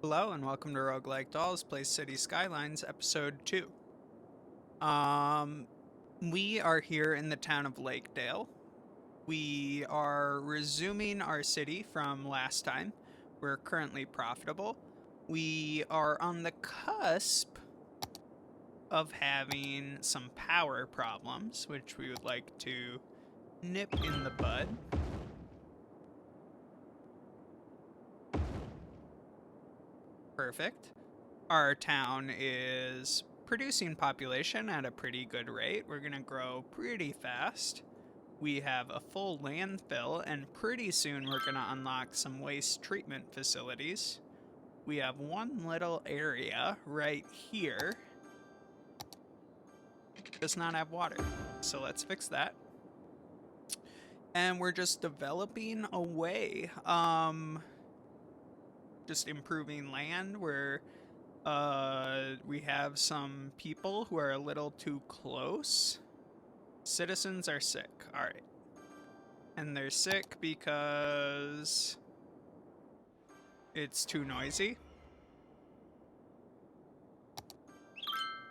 Hello and welcome to Roguelike Dolls Play City Skylines Episode 2. Um, we are here in the town of Lakedale. We are resuming our city from last time. We're currently profitable. We are on the cusp of having some power problems, which we would like to nip in the bud. Perfect. Our town is producing population at a pretty good rate. We're going to grow pretty fast. We have a full landfill, and pretty soon we're going to unlock some waste treatment facilities. We have one little area right here does not have water, so let's fix that. And we're just developing away, just improving land. We have some people who are a little too close. Citizens are sick. All right. And they're sick because it's too noisy.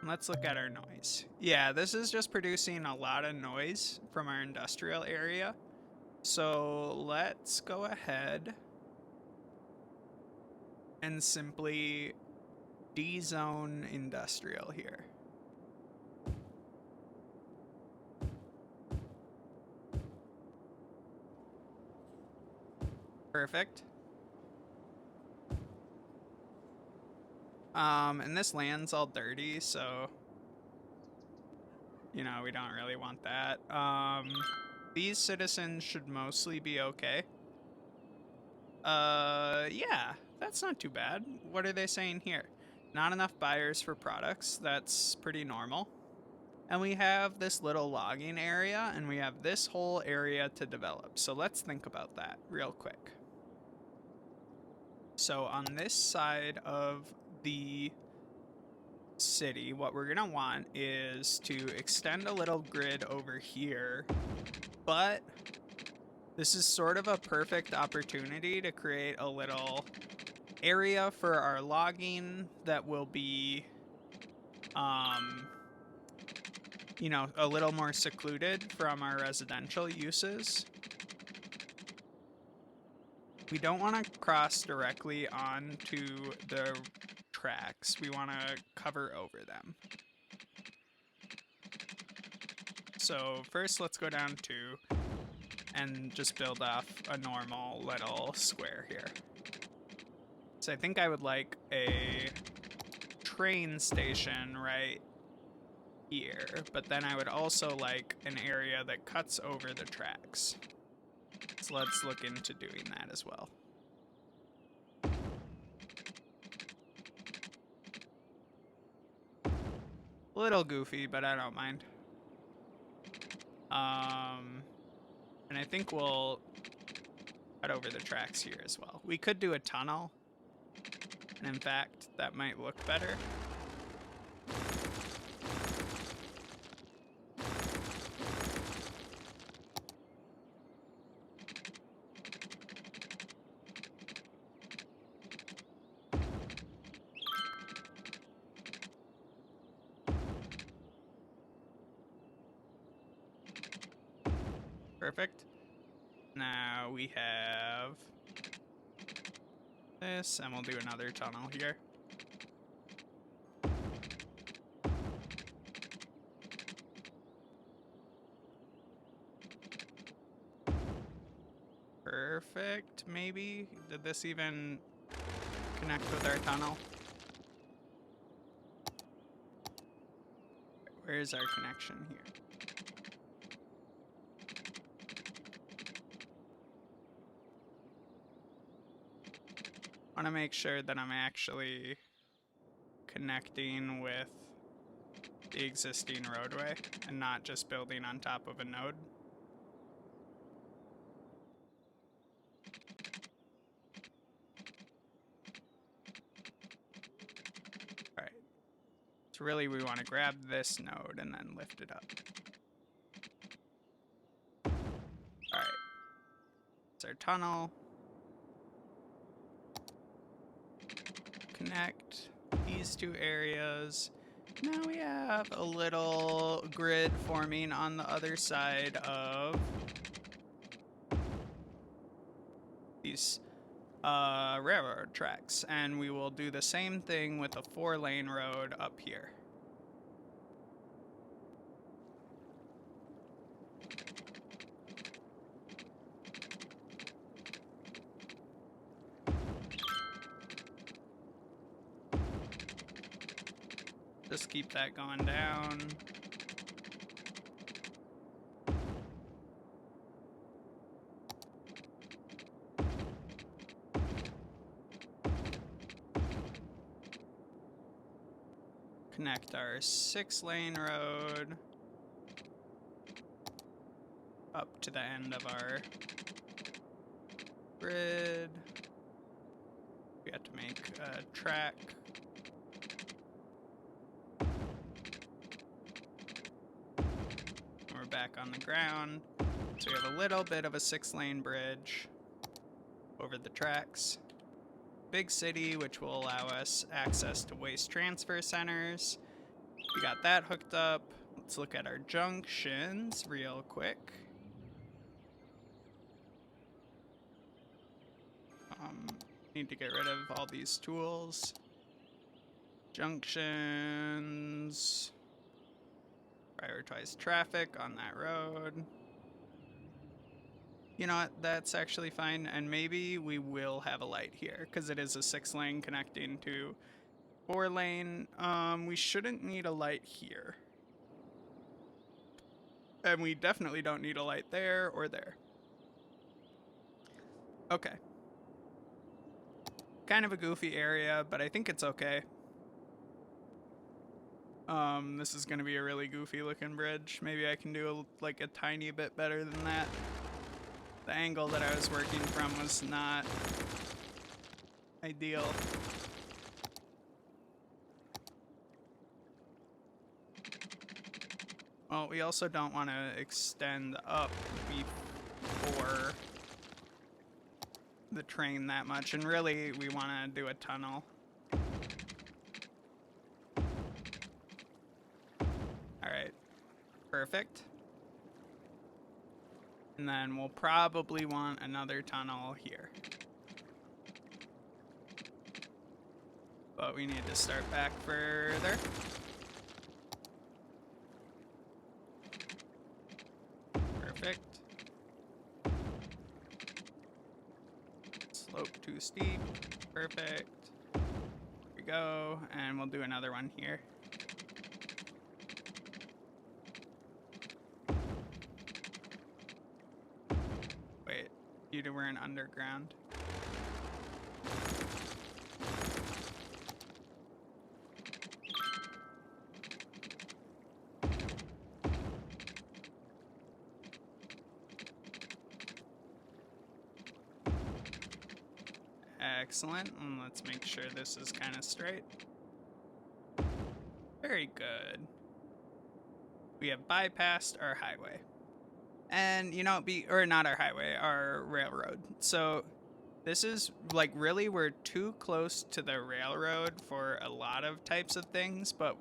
Let's look at our noise. Yeah, this is just producing a lot of noise from our industrial area. So let's go ahead and simply D-zone industrial here. Perfect. And this land's all dirty, so you know, we don't really want that. These citizens should mostly be okay. Yeah, that's not too bad. What are they saying here? Not enough buyers for products. That's pretty normal. And we have this little logging area, and we have this whole area to develop. So let's think about that real quick. So on this side of the city, what we're gonna want is to extend a little grid over here, but this is sort of a perfect opportunity to create a little area for our logging that will be, you know, a little more secluded from our residential uses. We don't want to cross directly onto the tracks. We want to cover over them. So first let's go down 2 and just build off a normal little square here. So I think I would like a train station right here, but then I would also like an area that cuts over the tracks. So let's look into doing that as well. A little goofy, but I don't mind. And I think we'll cut over the tracks here as well. We could do a tunnel, and in fact, that might look better. Perfect. Now we have this, and we'll do another tunnel here. Perfect, maybe? Did this even connect with our tunnel? Where's our connection here? I want to make sure that I'm actually connecting with the existing roadway and not just building on top of a node. Alright. So really we want to grab this node and then lift it up. Alright. It's our tunnel. connect these two areas. Now we have a little grid forming on the other side of these railroad tracks, and we will do the same thing with a 4-lane road up here. Just keep that going down. Connect our 6-lane road up to the end of our grid. We have to make a track. We're back on the ground. So we have a little bit of a 6-lane bridge over the tracks. Big city, which will allow us access to waste transfer centers. We got that hooked up. Let's look at our junctions real quick. Need to get rid of all these tools. Junctions. Prioritize traffic on that road. You know what? That's actually fine, and maybe we will have a light here because it is a 6-lane connecting to 4-lane. We shouldn't need a light here, and we definitely don't need a light there or there. Okay. Kind of a goofy area, but I think it's okay. This is gonna be a really goofy looking bridge. Maybe I can do like a tiny bit better than that. The angle that I was working from was not ideal. Well, we also don't want to extend up before the train that much, and really we want to do a tunnel. Alright, perfect. And then we'll probably want another tunnel here. But we need to start back further. Perfect. Slope too steep. Perfect. There we go. And we'll do another one here. You weren't underground. Excellent. And let's make sure this is kind of straight. Very good. We have bypassed our highway. And, you know, or not our highway, our railroad. So this is, like, really, we're too close to the railroad for a lot of types of things, but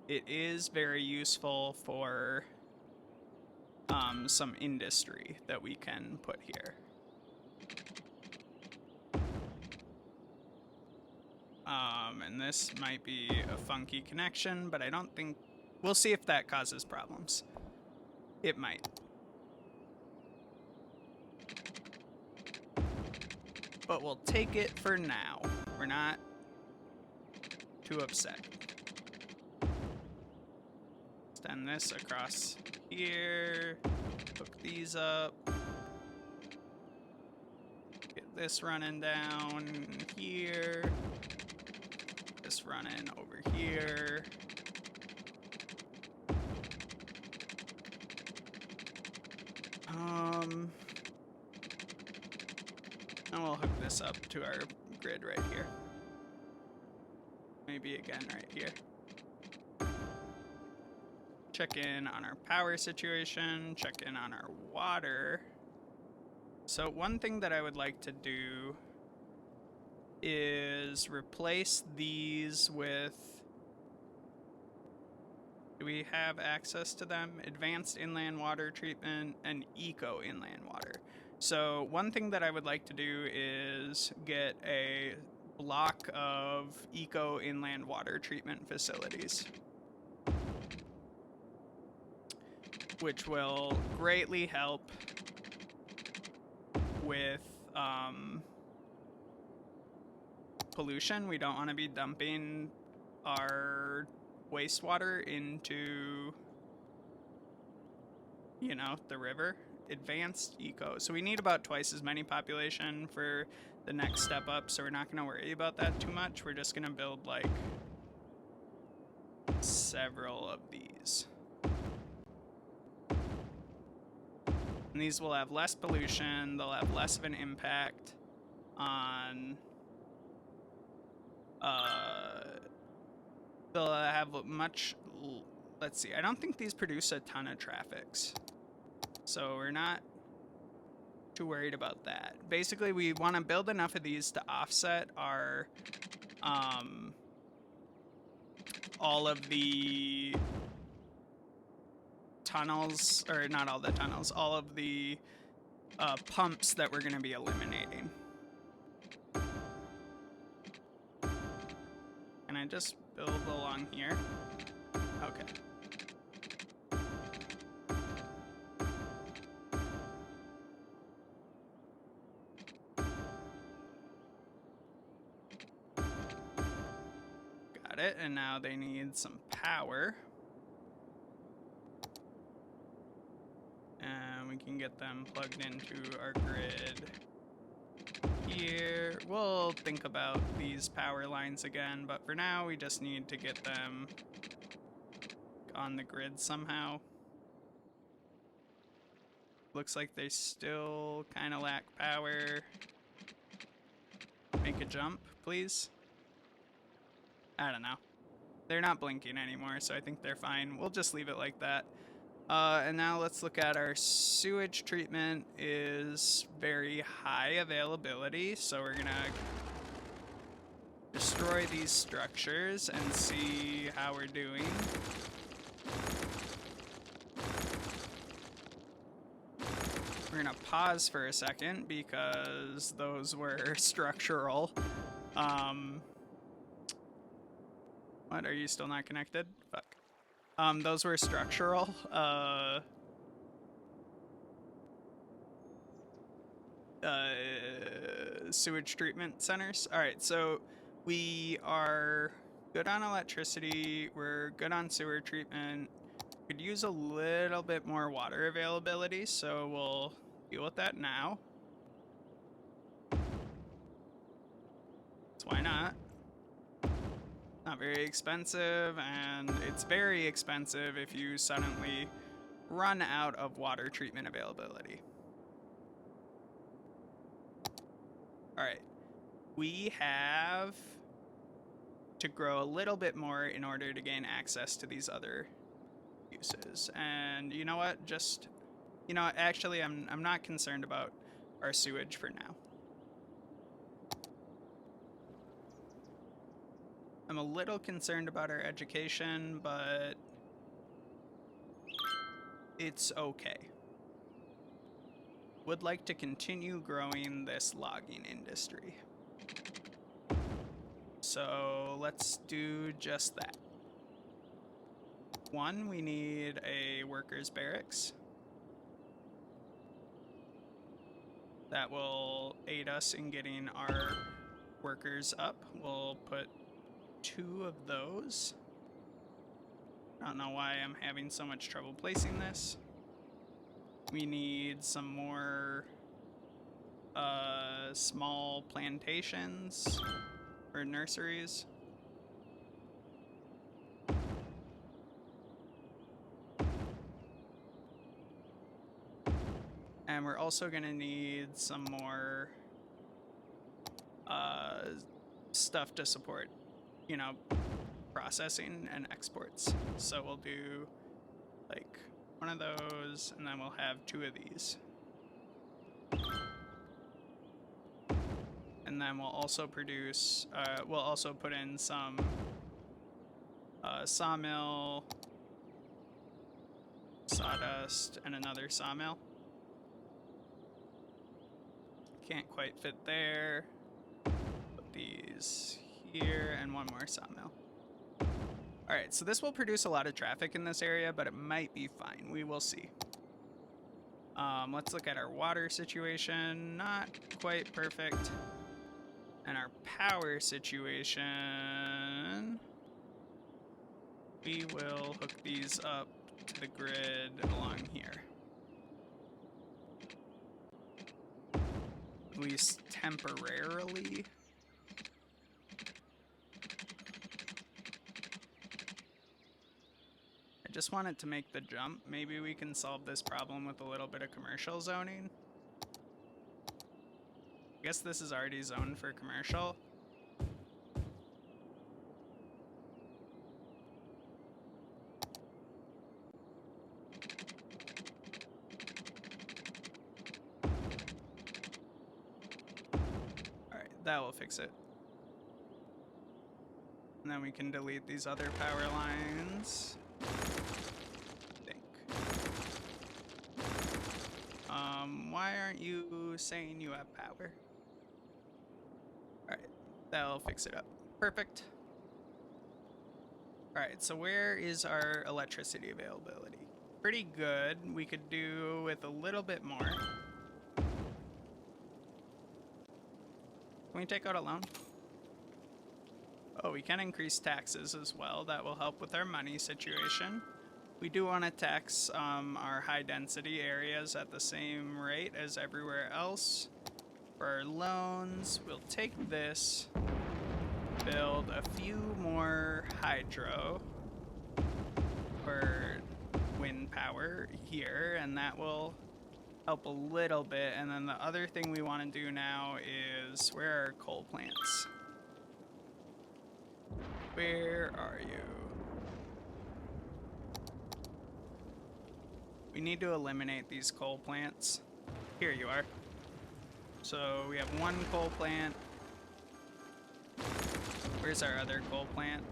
it is very useful for some industry that we can put here. And this might be a funky connection, but I don't think... We'll see if that causes problems. It might. But we'll take it for now. We're not too upset. Extend this across here. Hook these up. Get this running down here. This running over here. And we'll hook this up to our grid right here. Maybe again right here. Check in on our power situation, check in on our water. So one thing that I would like to do is replace these with... Do we have access to them? Advanced inland water treatment and eco inland water. So one thing that I would like to do is get a block of eco inland water treatment facilities, which will greatly help with pollution. We don't want to be dumping our wastewater into, you know, the river. Advanced eco. So we need about twice as many population for the next step up, so we're not going to worry about that too much. We're just going to build like several of these. And these will have less pollution, they'll have less of an impact on they'll have much, let's see, I don't think these produce a ton of traffics, so we're not too worried about that. Basically, we want to build enough of these to offset our all of the tunnels, or not all the tunnels, all of the pumps that we're going to be eliminating. Can I just build along here? Okay. Got it, and now they need some power. And we can get them plugged into our grid here. We'll think about these power lines again, but for now we just need to get them on the grid somehow. Looks like they still kind of lack power. Make a jump, please. I don't know. They're not blinking anymore, so I think they're fine. We'll just leave it like that. And now let's look at our sewage treatment. Is very high availability, so we're gonna destroy these structures and see how we're doing. We're gonna pause for a second because those were structural. What, are you still not connected? Fuck. Those were structural, sewage treatment centers. Alright, so we are good on electricity, we're good on sewer treatment. Could use a little bit more water availability, so we'll deal with that now. So why not? Not very expensive, and it's very expensive if you suddenly run out of water treatment availability. Alright, we have to grow a little bit more in order to gain access to these other uses. And you know what, just, you know, actually I'm not concerned about our sewage for now. I'm a little concerned about our education, but it's okay. Would like to continue growing this logging industry. So let's do just that. One, we need a workers' barracks. That will aid us in getting our workers up. We'll put 2 of those. I don't know why I'm having so much trouble placing this. We need some more small plantations or nurseries. And we're also going to need some more stuff to support, you know, processing and exports. So we'll do like 1 of those, and then we'll have 2 of these. and then we'll also produce, we'll also put in some sawmill, sawdust, and another sawmill. Can't quite fit there. Put these here and one more sawmill. Alright, so this will produce a lot of traffic in this area, but it might be fine. We will see. Let's look at our water situation. Not quite perfect. And our power situation. We will hook these up to the grid along here. At least temporarily. I just wanted to make the jump. Maybe we can solve this problem with a little bit of commercial zoning. I guess this is already zoned for commercial. That will fix it. And then we can delete these other power lines. I think. Why aren't you saying you have power? Alright, that'll fix it up. Perfect. Alright, so where is our electricity availability? Pretty good. We could do with a little bit more. Can we take out a loan? Oh, we can increase taxes as well. That will help with our money situation. We do want to tax our high density areas at the same rate as everywhere else. For our loans, we'll take this, build a few more hydro or wind power here, and that will help a little bit. And then the other thing we want to do now is, where are our coal plants? Where are you? We need to eliminate these coal plants. Here you are. So we have one coal plant. Where's our other coal plant?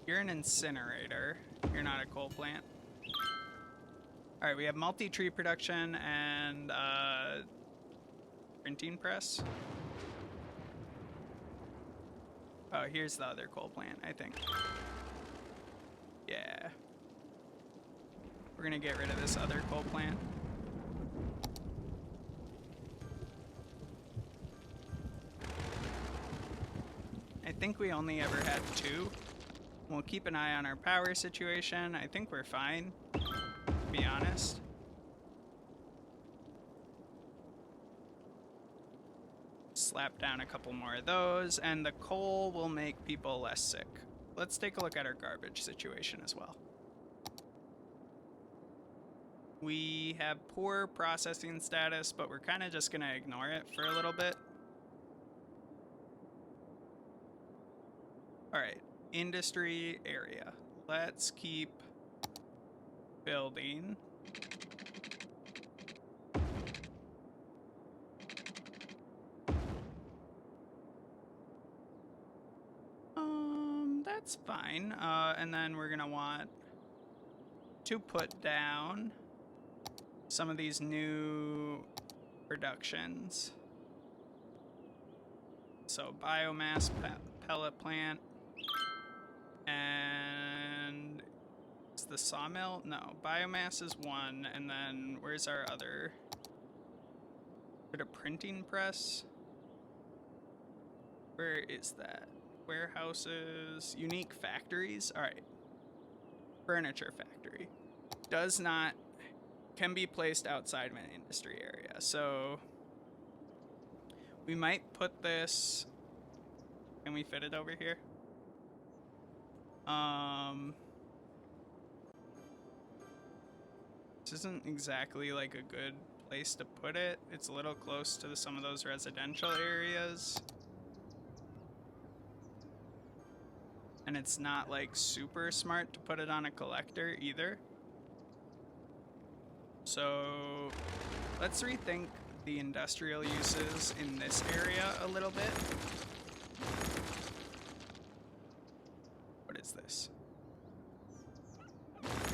You're an incinerator. You're not a coal plant. Alright, we have multi-tree production and printing press. Oh, here's the other coal plant, I think. Yeah. We're gonna get rid of this other coal plant. I think we only ever had two. We'll keep an eye on our power situation. I think we're fine, to be honest. Slap down a couple more of those, and the coal will make people less sick. Let's take a look at our garbage situation as well. We have poor processing status, but we're kind of just going to ignore it for a little bit. Alright, industry area. Let's keep building. That's fine. And then we're gonna want to put down some of these new productions. So biomass pellet plant. And is the sawmill? No, biomass is one. And then where's our other? Is it a printing press? Where is that? Warehouses, unique factories. All right. Furniture factory does not, can be placed outside of an industry area. So we might put this, can we fit it over here? This isn't exactly like a good place to put it. It's a little close to some of those residential areas. And it's not like super smart to put it on a collector either. So let's rethink the industrial uses in this area a little bit. What is this?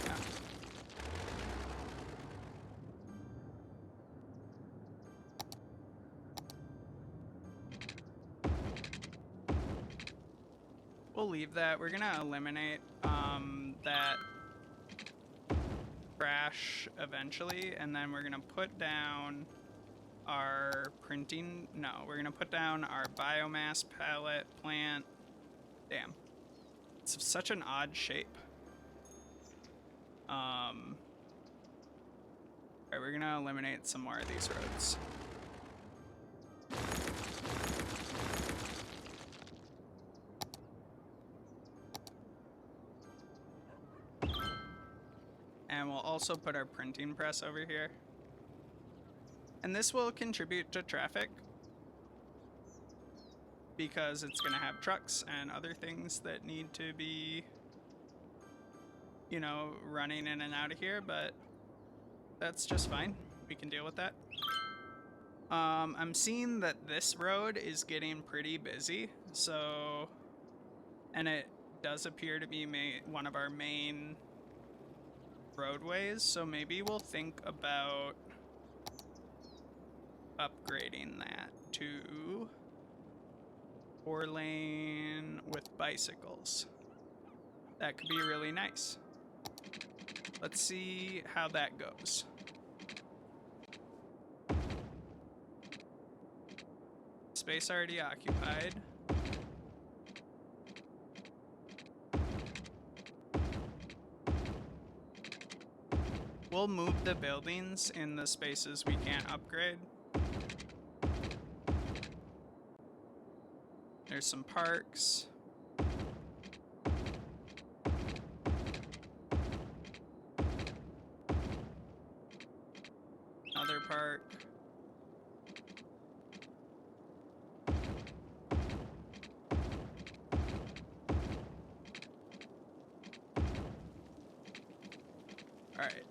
Yeah. We'll leave that. We're gonna eliminate that crash eventually, and then we're gonna put down our printing. No, we're gonna put down our biomass pallet plant. Damn, it's such an odd shape. Alright, we're gonna eliminate some more of these roads. And we'll also put our printing press over here. And this will contribute to traffic because it's going to have trucks and other things that need to be, you know, running in and out of here, but that's just fine. We can deal with that. I'm seeing that this road is getting pretty busy, so, and it does appear to be one of our main roadways, so maybe we'll think about upgrading that to 4-lane with bicycles. That could be really nice. Let's see how that goes. Space already occupied. We'll move the buildings in the spaces we can't upgrade. There's some parks. Another park. Alright.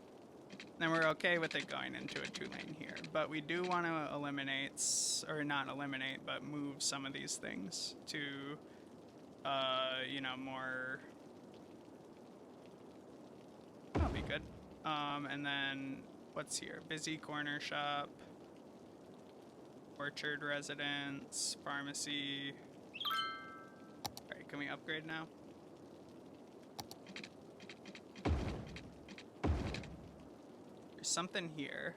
Then we're okay with it going into a 2-lane here. But we do want to eliminate, or not eliminate, but move some of these things to, you know, more... That'll be good. And then, what's here? Busy corner shop. Orchard residence. Pharmacy. Alright, can we upgrade now? Something here.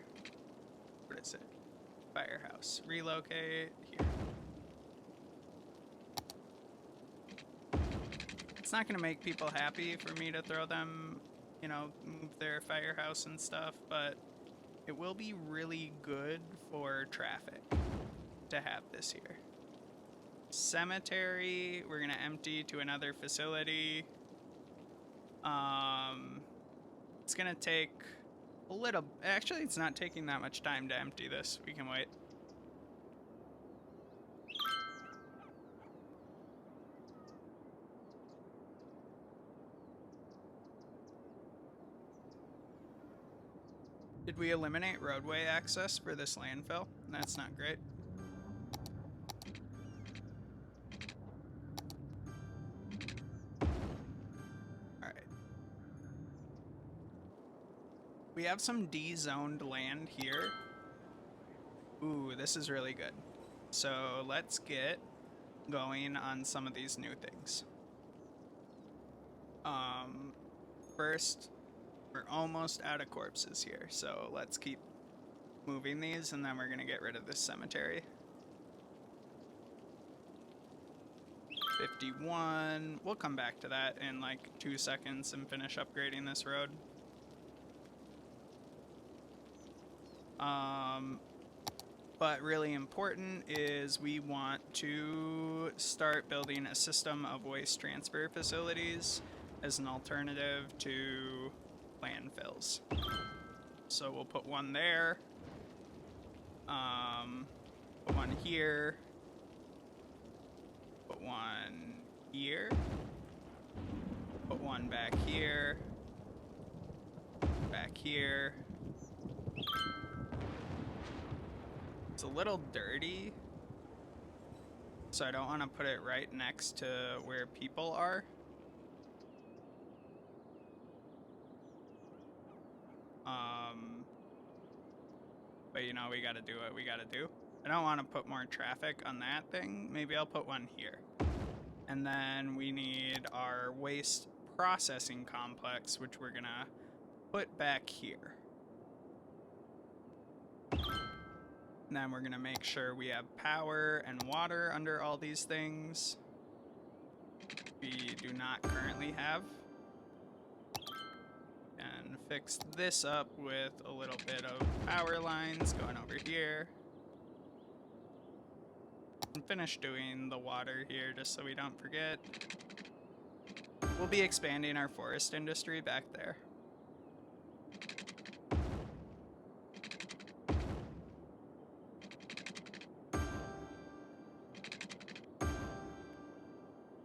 What is it? Firehouse. Relocate here. It's not gonna make people happy for me to throw them, you know, move their firehouse and stuff, but it will be really good for traffic to have this here. Cemetery, we're gonna empty to another facility. It's gonna take a little, actually it's not taking that much time to empty this. We can wait. Did we eliminate roadway access for this landfill? That's not great. We have some D-zoned land here. Ooh, this is really good. So let's get going on some of these new things. First, we're almost out of corpses here, so let's keep moving these, and then we're gonna get rid of this cemetery. 51. We'll come back to that in like 2 seconds and finish upgrading this road. But really important is we want to start building a system of waste transfer facilities as an alternative to landfills. So we'll put one there, put one here, put one here, put one back here, It's a little dirty, so I don't want to put it right next to where people are. But you know, we gotta do what we gotta do. I don't want to put more traffic on that thing. Maybe I'll put one here. And then we need our waste processing complex, which we're gonna put back here. And then we're gonna make sure we have power and water under all these things. We do not currently have. And fix this up with a little bit of power lines going over here. And finish doing the water here just so we don't forget. We'll be expanding our forest industry back there.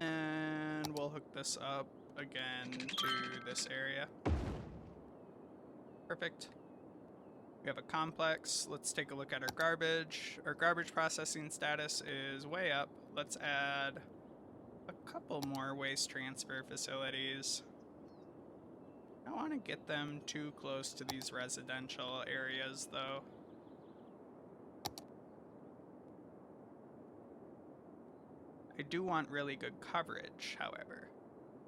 And we'll hook this up again to this area. Perfect. We have a complex. Let's take a look at our garbage. Our garbage processing status is way up. Let's add a couple more waste transfer facilities. I don't want to get them too close to these residential areas, though. I do want really good coverage, however.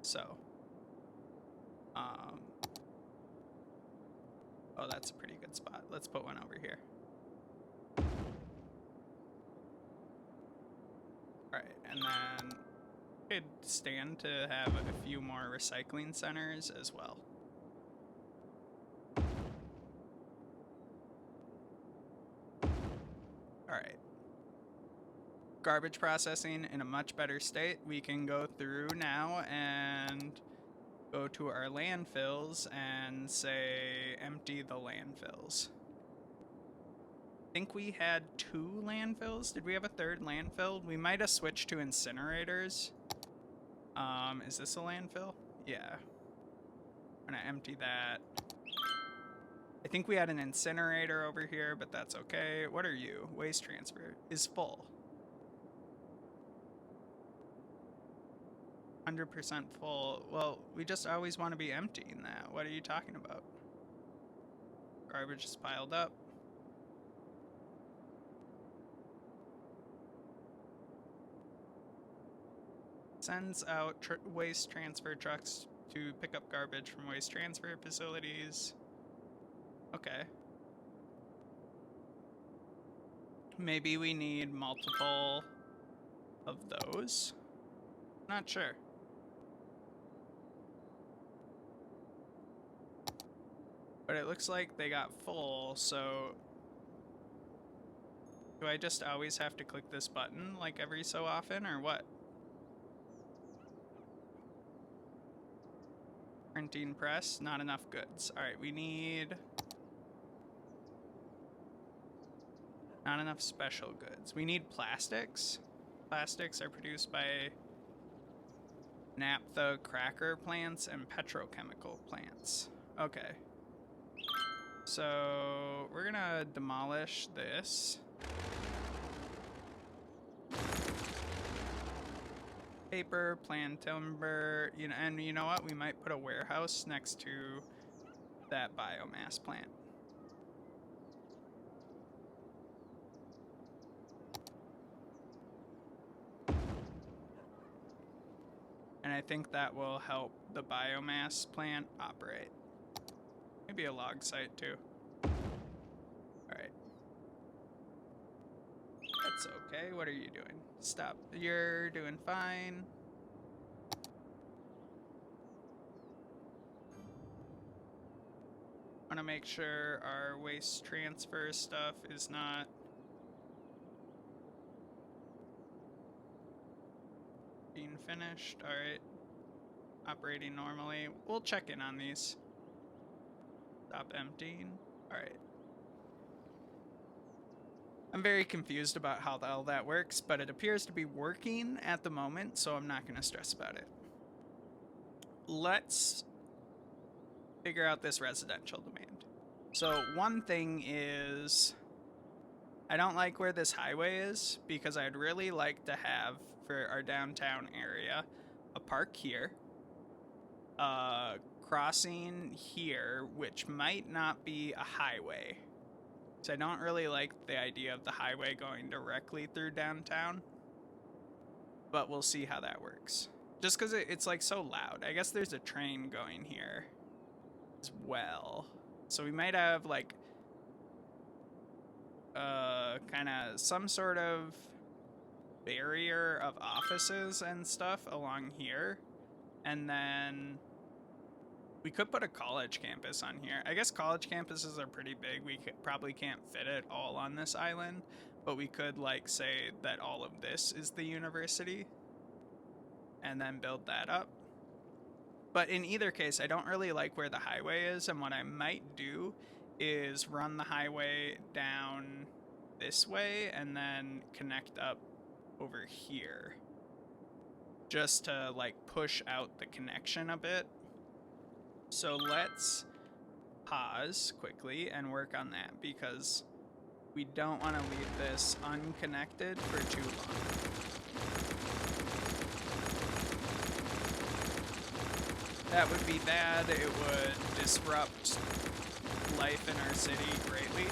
So, oh, that's a pretty good spot. Let's put one over here. Alright, and then could stand to have a few more recycling centers as well. Alright. Garbage processing in a much better state. We can go through now and go to our landfills and say empty the landfills. I think we had 2 landfills. Did we have a 3rd landfill? We might have switched to incinerators. Is this a landfill? Yeah. I'm gonna empty that. I think we had an incinerator over here, but that's okay. What are you? Waste transfer is full. 100% full. Well, we just always want to be emptying that. What are you talking about? Garbage is piled up. Sends out waste transfer trucks to pick up garbage from waste transfer facilities. Okay. Maybe we need multiple of those. Not sure. But it looks like they got full, so do I just always have to click this button like every so often, or what? Printing press, not enough goods. Alright, we need not enough special goods. We need plastics. Plastics are produced by naphtha cracker plants and petrochemical plants. Okay. So we're gonna demolish this. Paper, plant timber, you know, and you know what? We might put a warehouse next to that biomass plant. And I think that will help the biomass plant operate. Maybe a log site too. Alright. That's okay. What are you doing? Stop. You're doing fine. I want to make sure our waste transfer stuff is not being finished. Alright. Operating normally. We'll check in on these. Stop emptying. Alright. I'm very confused about how all that works, but it appears to be working at the moment, so I'm not going to stress about it. Let's figure out this residential demand. So one thing is I don't like where this highway is because I'd really like to have, for our downtown area, a park here, crossing here, which might not be a highway. So I don't really like the idea of the highway going directly through downtown, but we'll see how that works. Just because it's like so loud. I guess there's a train going here as well. So we might have like kind of some sort of barrier of offices and stuff along here. And then we could put a college campus on here. I guess college campuses are pretty big. We probably can't fit it all on this island, but we could like say that all of this is the university and then build that up. But in either case, I don't really like where the highway is, and what I might do is run the highway down this way and then connect up over here, just to like push out the connection a bit. So let's pause quickly and work on that, because we don't want to leave this unconnected for too long. That would be bad. It would disrupt life in our city greatly.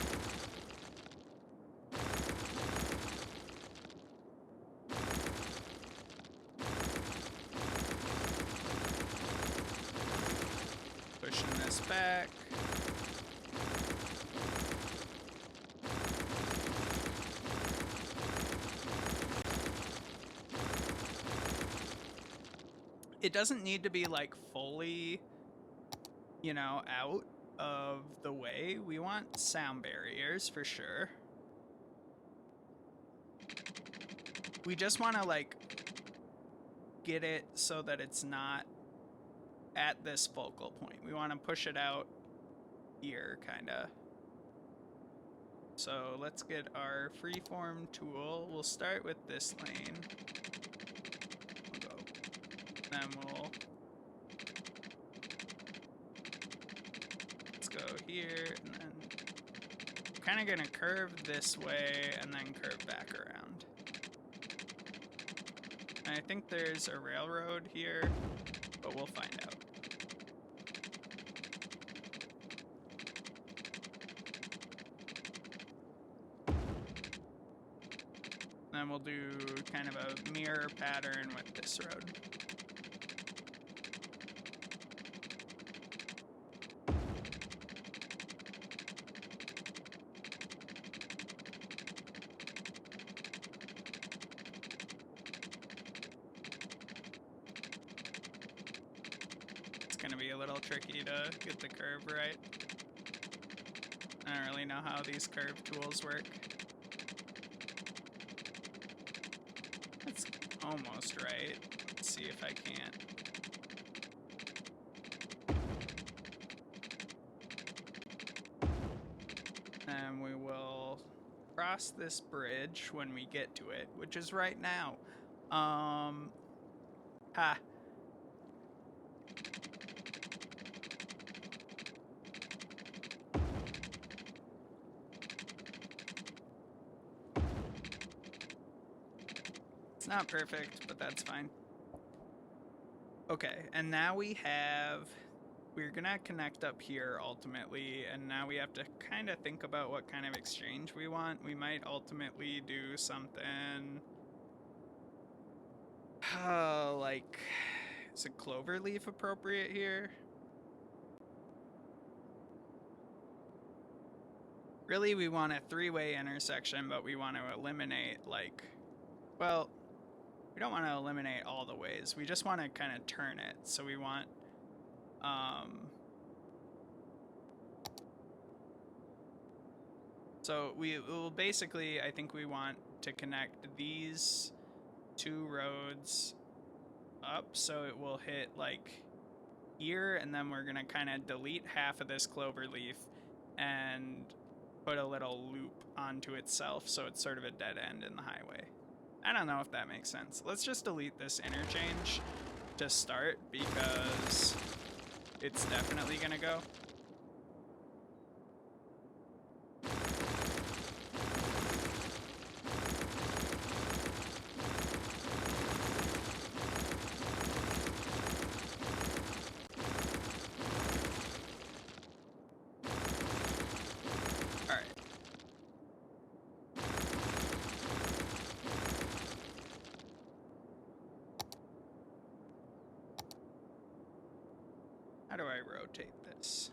Pushing this back. It doesn't need to be like fully, you know, out of the way. We want sound barriers for sure. We just want to like get it so that it's not at this focal point. We want to push it out here, kind of. So let's get our freeform tool. We'll start with this lane. We'll go. Then let's go here, and then I'm kind of gonna curve this way and then curve back around. And I think there's a railroad here, but we'll find out. Then we'll do kind of a mirror pattern with this road. It's gonna be a little tricky to get the curve right. I don't really know how these curve tools work. That's almost right. Let's see if I can't. And we will cross this bridge when we get to it, which is right now. It's not perfect, but that's fine. Okay, and now we're gonna connect up here ultimately, and now we have to kind of think about what kind of exchange we want. We might ultimately do something like, is a clover leaf appropriate here? Really, we want a three-way intersection, but we want to eliminate, like, well, we don't want to eliminate all the ways. We just want to kind of turn it. So we want, so we will basically, I think we want to connect these two roads up so it will hit like here, and then we're gonna kind of delete half of this clover leaf and put a little loop onto itself so it's sort of a dead end in the highway. I don't know if that makes sense. Let's just delete this interchange to start, because it's definitely gonna go. How do I rotate this?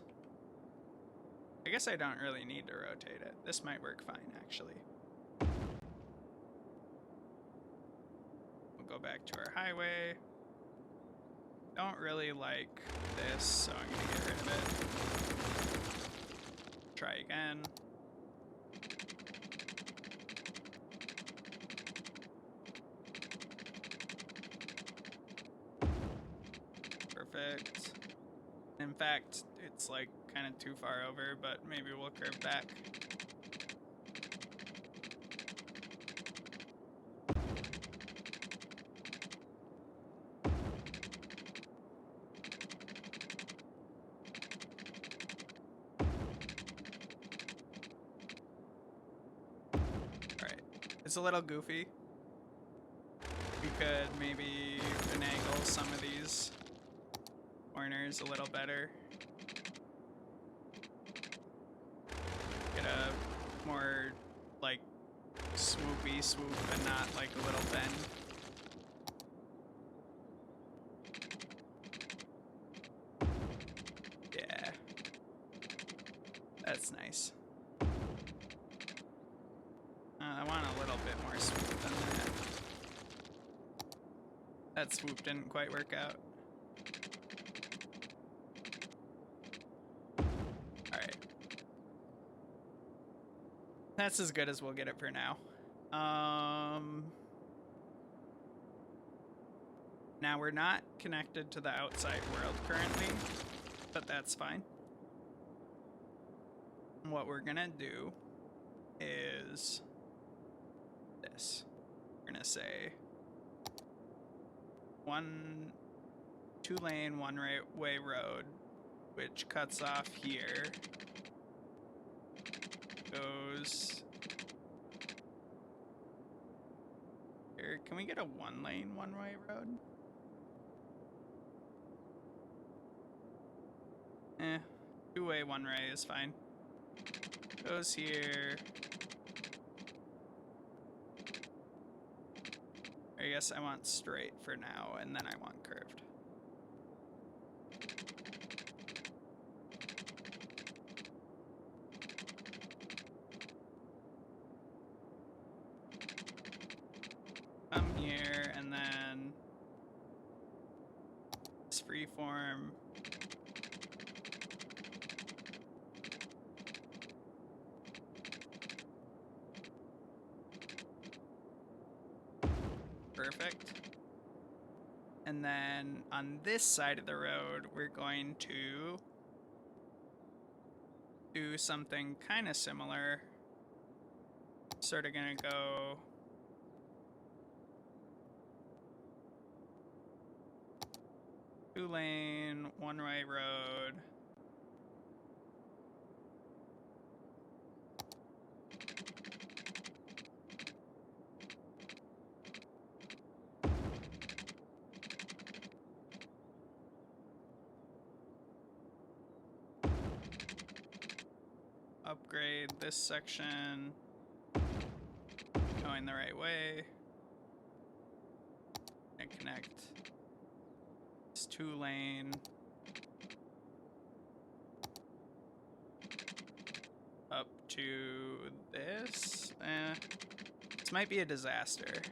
I guess I don't really need to rotate it. This might work fine, actually. We'll go back to our highway. Don't really like this, so I'm gonna get rid of it. Try again. Perfect. In fact, it's like kind of too far over, but maybe we'll curve back. Alright. It's a little goofy. We could maybe finagle some of these corners a little better. Get a more like swoopy swoop and not like a little bend. Yeah. That's nice. I want a little bit more swoop than that. That swoop didn't quite work out. Alright. That's as good as we'll get it for now. Now we're not connected to the outside world currently, but that's fine. What we're gonna do is this. We're gonna say 2-lane, one-way road, which cuts off here. Goes here. Can we get a 1-lane, one-way road? Two-way, one-way is fine. Goes here. I guess I want straight for now, and then I want curved. Come here, and then this freeform. Perfect. And then on this side of the road, we're going to do something kind of similar. Sort of gonna go two-lane, one-way road. Upgrade this section, going the right way, and connect this 2-lane up to this. This might be a disaster.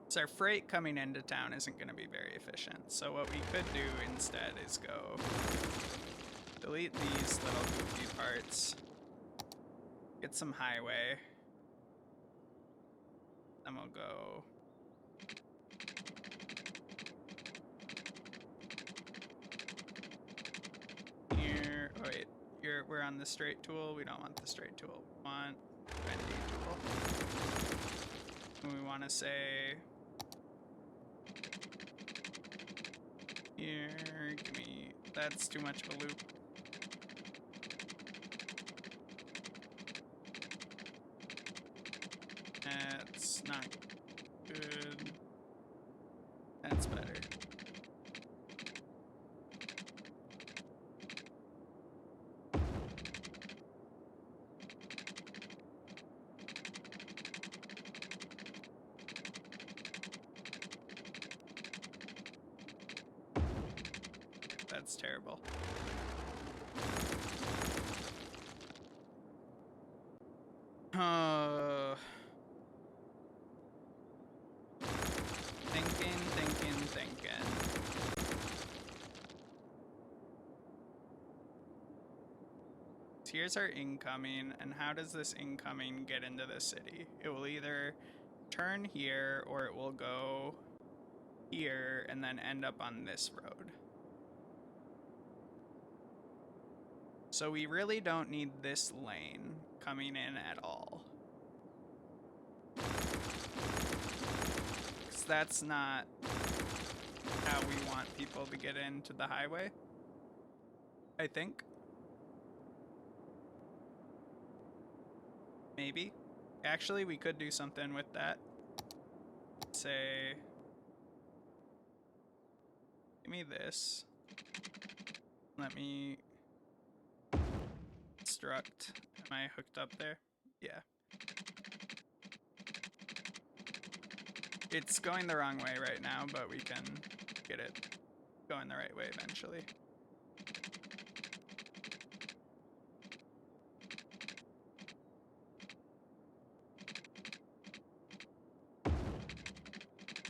So our freight coming into town isn't going to be very efficient. So what we could do instead is go delete these little goofy parts, get some highway, then we'll go here. Oh wait, we're on the straight tool. We don't want the straight tool. We want bendy tool. And we want to say here, give me, that's too much of a loop. That's not good. That's better. That's terrible. Thinking. Here's our incoming, and how does this incoming get into the city? It will either turn here, or it will go here and then end up on this road. So we really don't need this lane coming in at all. 'Cause that's not how we want people to get into the highway, I think. Maybe. Actually, we could do something with that. Say, give me this. Let me construct. Am I hooked up there? Yeah. It's going the wrong way right now, but we can get it going the right way eventually.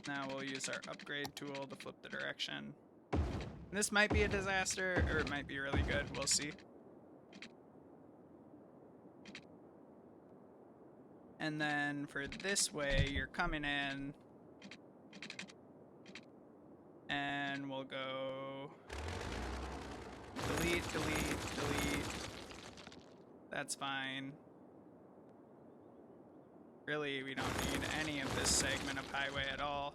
Now we'll use our upgrade tool to flip the direction. This might be a disaster, or it might be really good. We'll see. And then for this way, you're coming in, and we'll go delete. That's fine. Really, we don't need any of this segment of highway at all.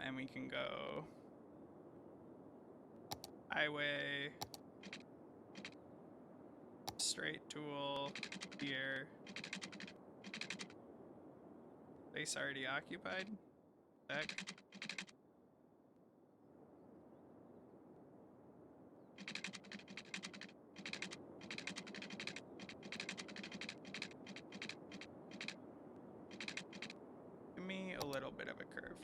And we can go highway, straight tool, here. Place already occupied? Back. Give me a little bit of a curve.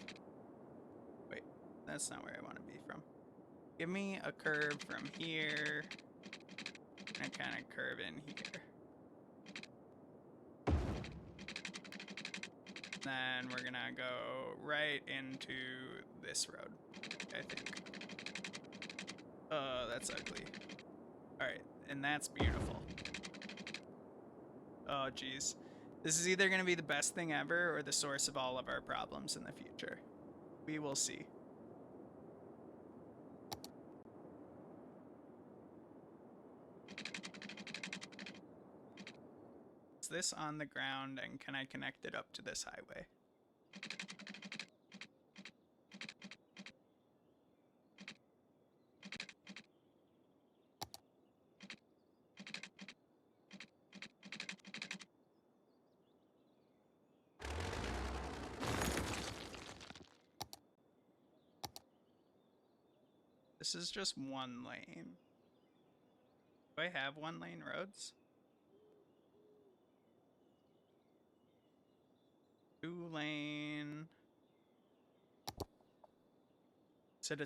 Wait, that's not where I want to be from. Give me a curve from here, and kind of curve in here. Then we're gonna go right into this road, I think. That's ugly. Alright, and that's beautiful. Oh, geez. This is either gonna be the best thing ever or the source of all of our problems in the future. We will see. Is this on the ground, and can I connect it up to this highway? This is just one lane. Do I have one lane roads? 2-lane. Is it a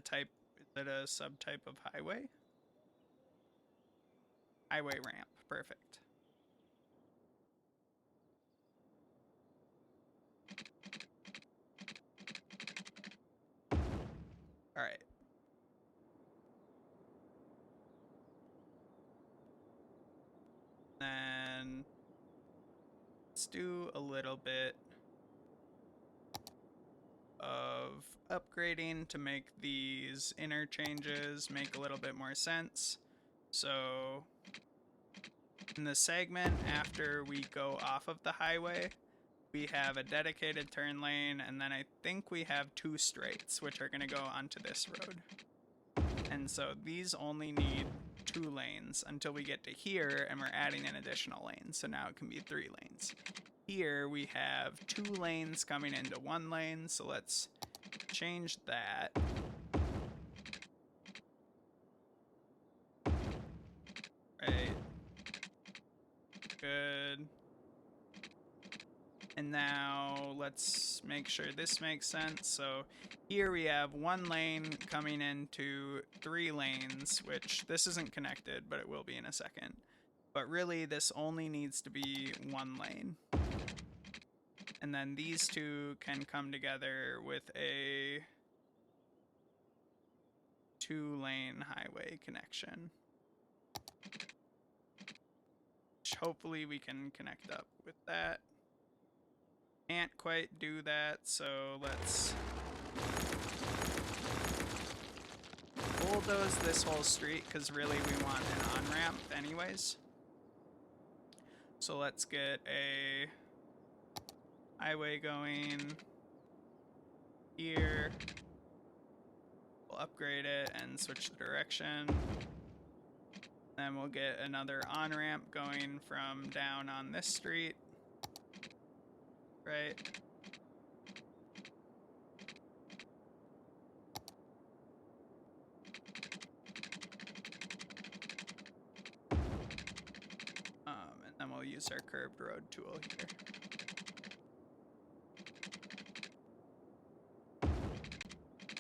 subtype of highway? Highway ramp, perfect. All right. Then let's do a little bit of upgrading to make these interchanges make a little bit more sense. So in the segment after we go off of the highway, we have a dedicated turn lane, and then I think we have 2 straights, which are going to go onto this road. And so these only need 2 lanes until we get to here, and we're adding an additional lane, so now it can be 3 lanes. Here we have 2 lanes coming into 1 lane, so let's change that. Right. Good. And now let's make sure this makes sense. So here we have 1 lane coming into 3 lanes, which this isn't connected, but it will be in a second. But really, this only needs to be 1 lane. And then these two can come together with a 2-lane highway connection. Which hopefully we can connect up with that. Can't quite do that, so let's bulldoze this whole street, because really we want an on-ramp anyways. So let's get a highway going here. We'll upgrade it and switch the direction. Then we'll get another on-ramp going from down on this street. Right. And then we'll use our curved road tool here.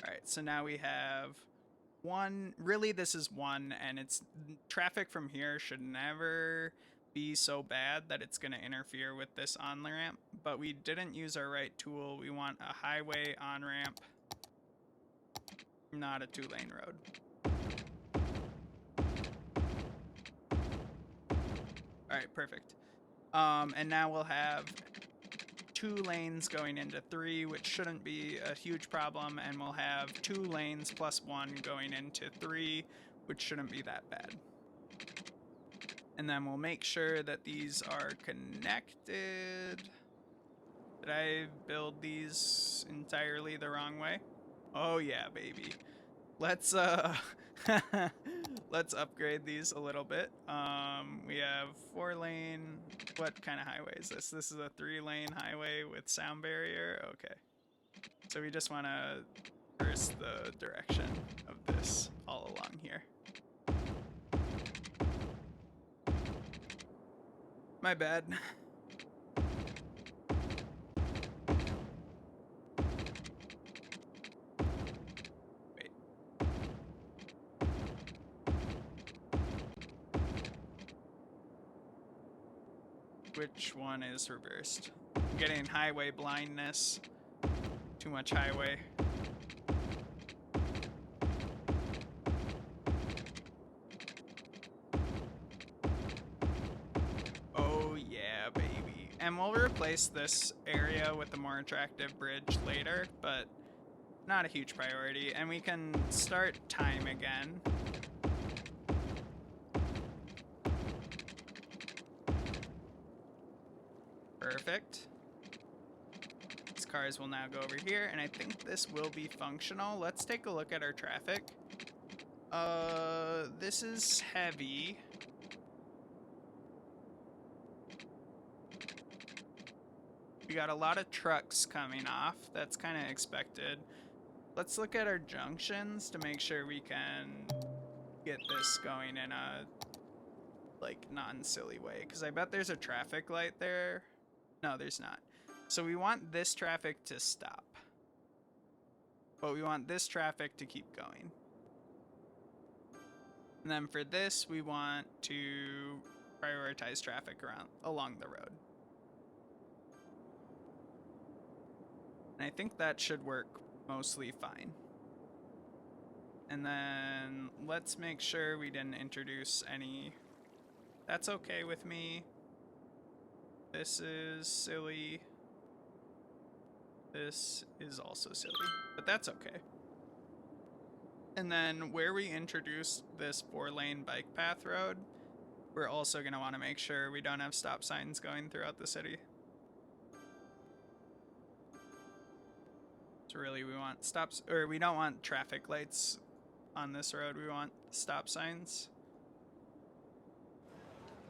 Alright, so now we have 1, really this is 1, and it's traffic from here should never be so bad that it's going to interfere with this on-ramp, but we didn't use our right tool. We want a highway on-ramp, not a 2-lane road. Alright, perfect. And now we'll have 2 lanes going into 3, which shouldn't be a huge problem, and we'll have 2 lanes plus 1 going into 3, which shouldn't be that bad. And then we'll make sure that these are connected. Did I build these entirely the wrong way? Oh yeah, baby. Let's let's upgrade these a little bit. We have 4-lane. What kind of highway is this? This is a 3-lane highway with sound barrier. Okay. So we just want to reverse the direction of this all along here. My bad. Wait. Which one is reversed? I'm getting highway blindness. Too much highway. And we'll replace this area with a more attractive bridge later, but not a huge priority. And we can start time again. Perfect. These cars will now go over here, and I think this will be functional. Let's take a look at our traffic. This is heavy. We got a lot of trucks coming off. That's kind of expected. Let's look at our junctions to make sure we can get this going in a like non-silly way, because I bet there's a traffic light there. No, there's not. So we want this traffic to stop, but we want this traffic to keep going. And then for this, we want to prioritize traffic along the road. And I think that should work mostly fine. And then let's make sure we didn't introduce any. That's okay with me. This is silly. This is also silly, but that's okay. And then where we introduced this 4-lane bike path road, we're also going to want to make sure we don't have stop signs going throughout the city. So really we want stops, or we don't want traffic lights on this road. We want stop signs.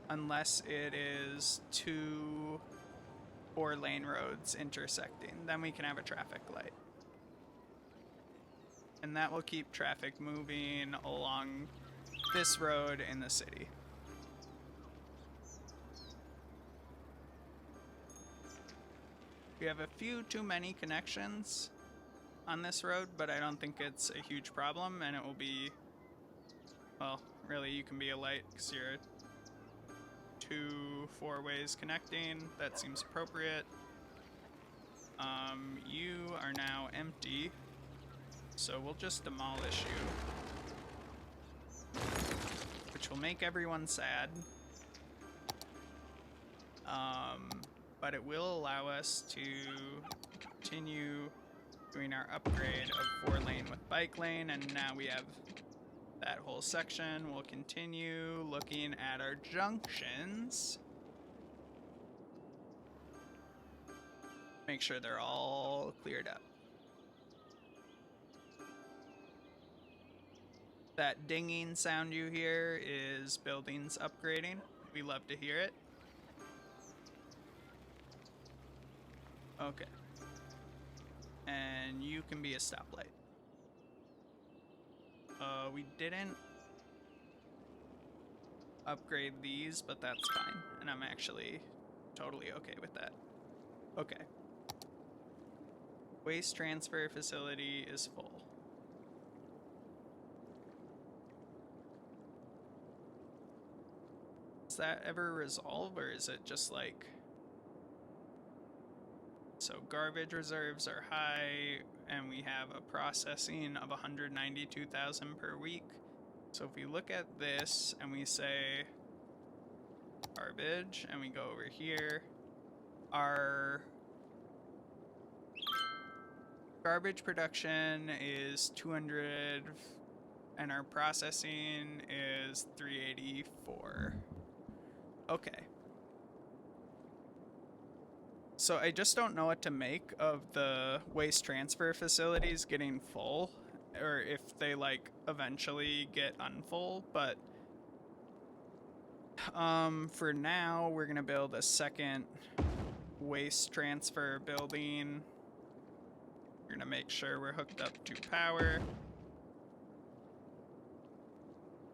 Unless it is 2 4-lane roads intersecting, then we can have a traffic light. And that will keep traffic moving along this road in the city. We have a few too many connections on this road, but I don't think it's a huge problem, and it will be, well, really, you can be a light because you're 2 4-ways connecting. That seems appropriate. You are now empty, so we'll just demolish you, which will make everyone sad. But it will allow us to continue doing our upgrade of 4-lane with bike lane, and now we have that whole section. We'll continue looking at our junctions. Make sure they're all cleared up. That dinging sound you hear is buildings upgrading. We love to hear it. Okay. And you can be a stoplight. We didn't upgrade these, but that's fine. And I'm actually totally okay with that. Okay. Waste transfer facility is full. Does that ever resolve, or is it just like... So garbage reserves are high, and we have a processing of 192,000 per week. So if we look at this and we say garbage, and we go over here, our garbage production is 200, and our processing is 384. Okay. So I just don't know what to make of the waste transfer facilities getting full, or if they like eventually get unfull, but for now we're gonna build a second waste transfer building. We're gonna make sure we're hooked up to power.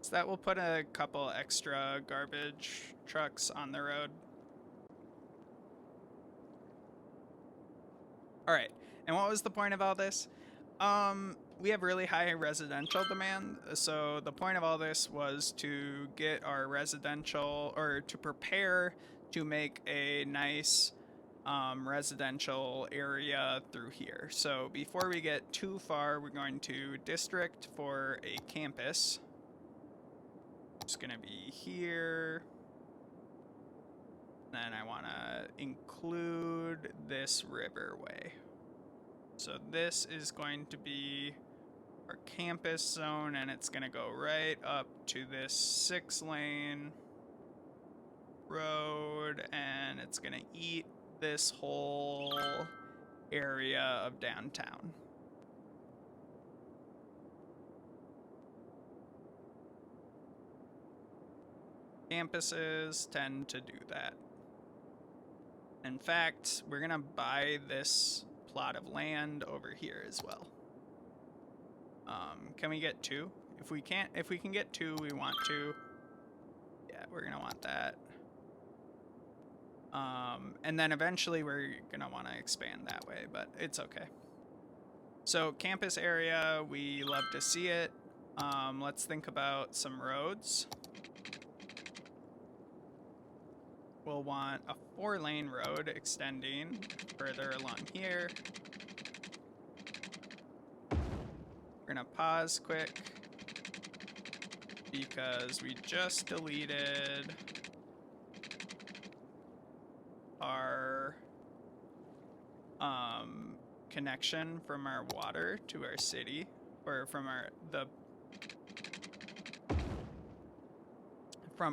So that will put a couple extra garbage trucks on the road. Alright, and what was the point of all this? We have really high residential demand, so the point of all this was to get our residential, or to prepare to make a nice residential area through here. So before we get too far, we're going to district for a campus. It's gonna be here. Then I want to include this riverway. So this is going to be our campus zone, and it's going to go right up to this 6-lane road, and it's going to eat this whole area of downtown. Campuses tend to do that. In fact, we're gonna buy this plot of land over here as well. Can we get 2? If we can get 2, we want 2. Yeah, we're gonna want that. And then eventually we're gonna want to expand that way, but it's okay. So campus area, we love to see it. Let's think about some roads. We'll want a 4-lane road extending further along here. We're gonna pause quick because we just deleted our connection from our water to our city, or from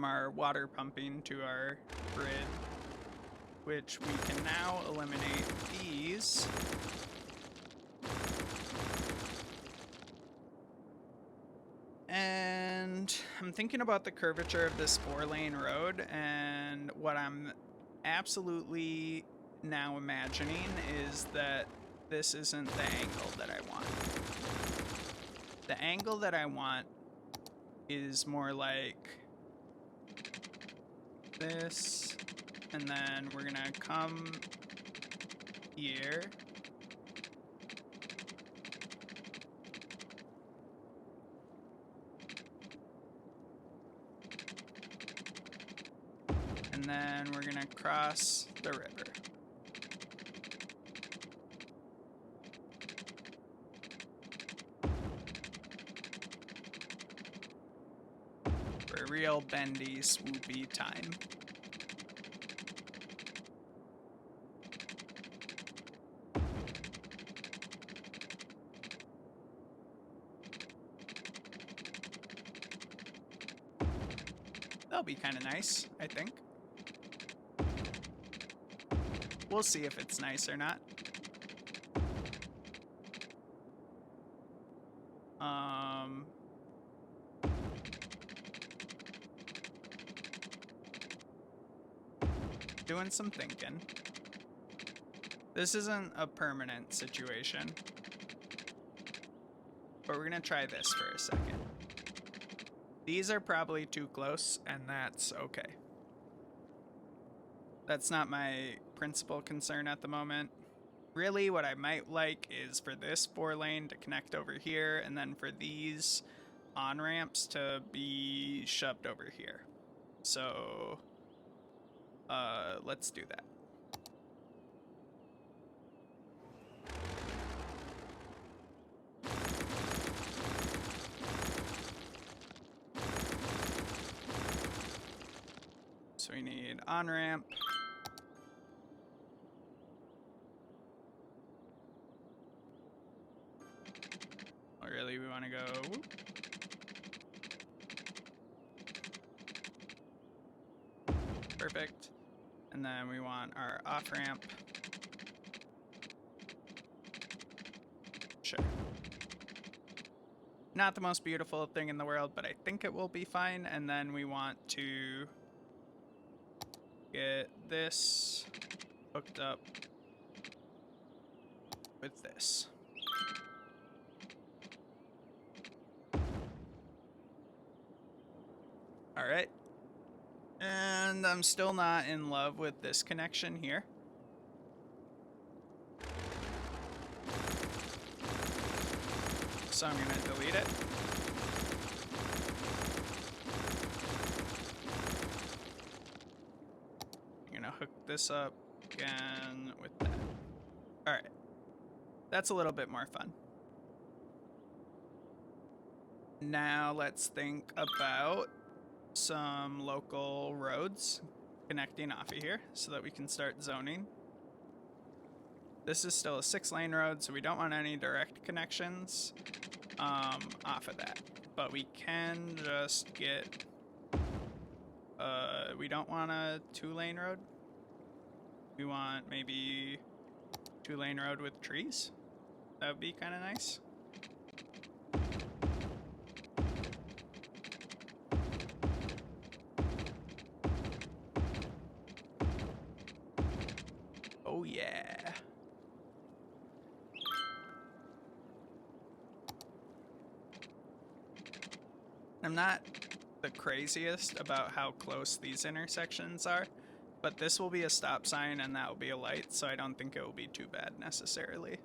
our water pumping to our grid, which we can now eliminate these. And I'm thinking about the curvature of this 4-lane road, and what I'm absolutely now imagining is that this isn't the angle that I want. The angle that I want is more like this, and then we're gonna come here. And then we're gonna cross the river. For a real bendy, swoopy time. That'll be kind of nice, I think. We'll see if it's nice or not. Doing some thinking. This isn't a permanent situation, but we're gonna try this for a second. These are probably too close, and that's okay. That's not my principal concern at the moment. Really, what I might like is for this 4-lane to connect over here, and then for these on-ramps to be shoved over here. So, let's do that. So we need on-ramp. Oh, really, we want to go... Whoop. Perfect. And then we want our off-ramp. Sure. Not the most beautiful thing in the world, but I think it will be fine. And then we want to get this hooked up with this. All right. And I'm still not in love with this connection here. So I'm going to delete it. I'm going to hook this up again with that. All right. That's a little bit more fun. Now let's think about some local roads connecting off of here so that we can start zoning. This is still a 6-lane road, so we don't want any direct connections off of that. But we can just get... we don't want a 2-lane road. We want maybe 2-lane road with trees. That would be kind of nice. Oh yeah. I'm not the craziest about how close these intersections are, but this will be a stop sign and that will be a light, so I don't think it will be too bad necessarily.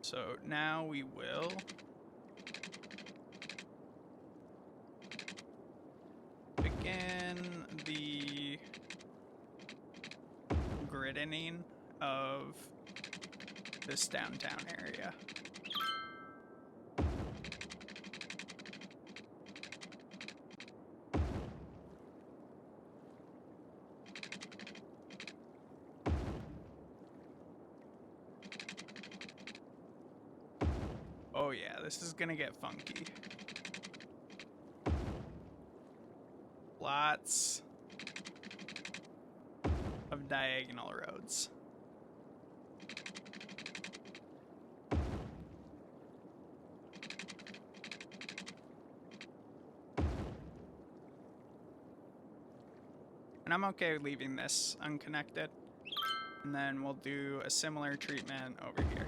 So now we will begin the griddening of this downtown area. Oh yeah, this is gonna get funky. Lots of diagonal roads. And I'm okay with leaving this unconnected. And then we'll do a similar treatment over here.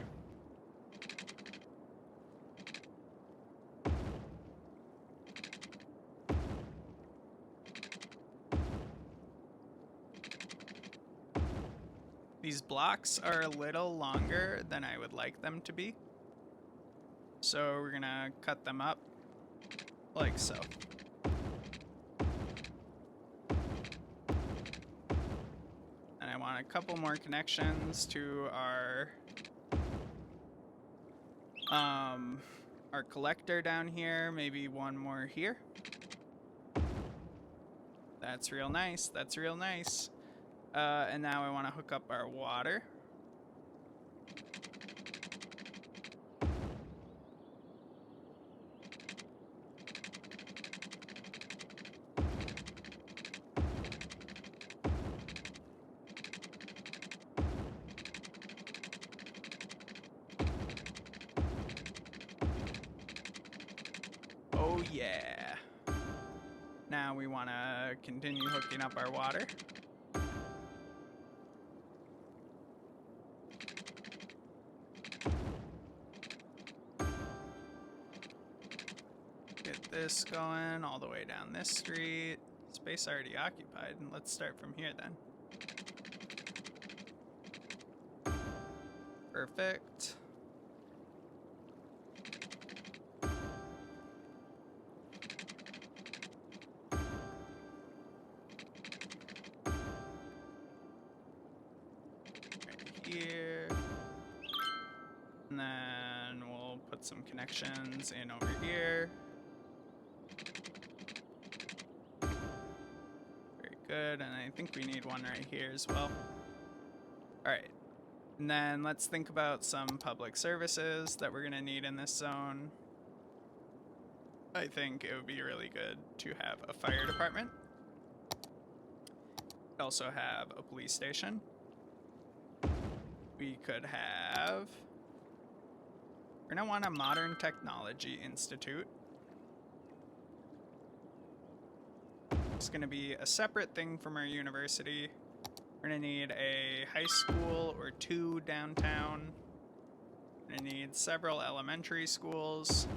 These blocks are a little longer than I would like them to be. So we're gonna cut them up like so. And I want a couple more connections to our collector down here, maybe one more here. That's real nice. That's real nice. And now I want to hook up our water. Oh yeah. Now we want to continue hooking up our water. Get this going all the way down this street. Space already occupied, and let's start from here then. Perfect. Here, and then we'll put some connections in over here. Very good, and I think we need one right here as well. All right, and then let's think about some public services that we're gonna need in this zone. I think it would be really good to have a fire department. Also have a police station. We could have... We're gonna want a modern technology institute. It's gonna be a separate thing from our university. We're gonna need a high school or 2 downtown. We're gonna need several elementary schools.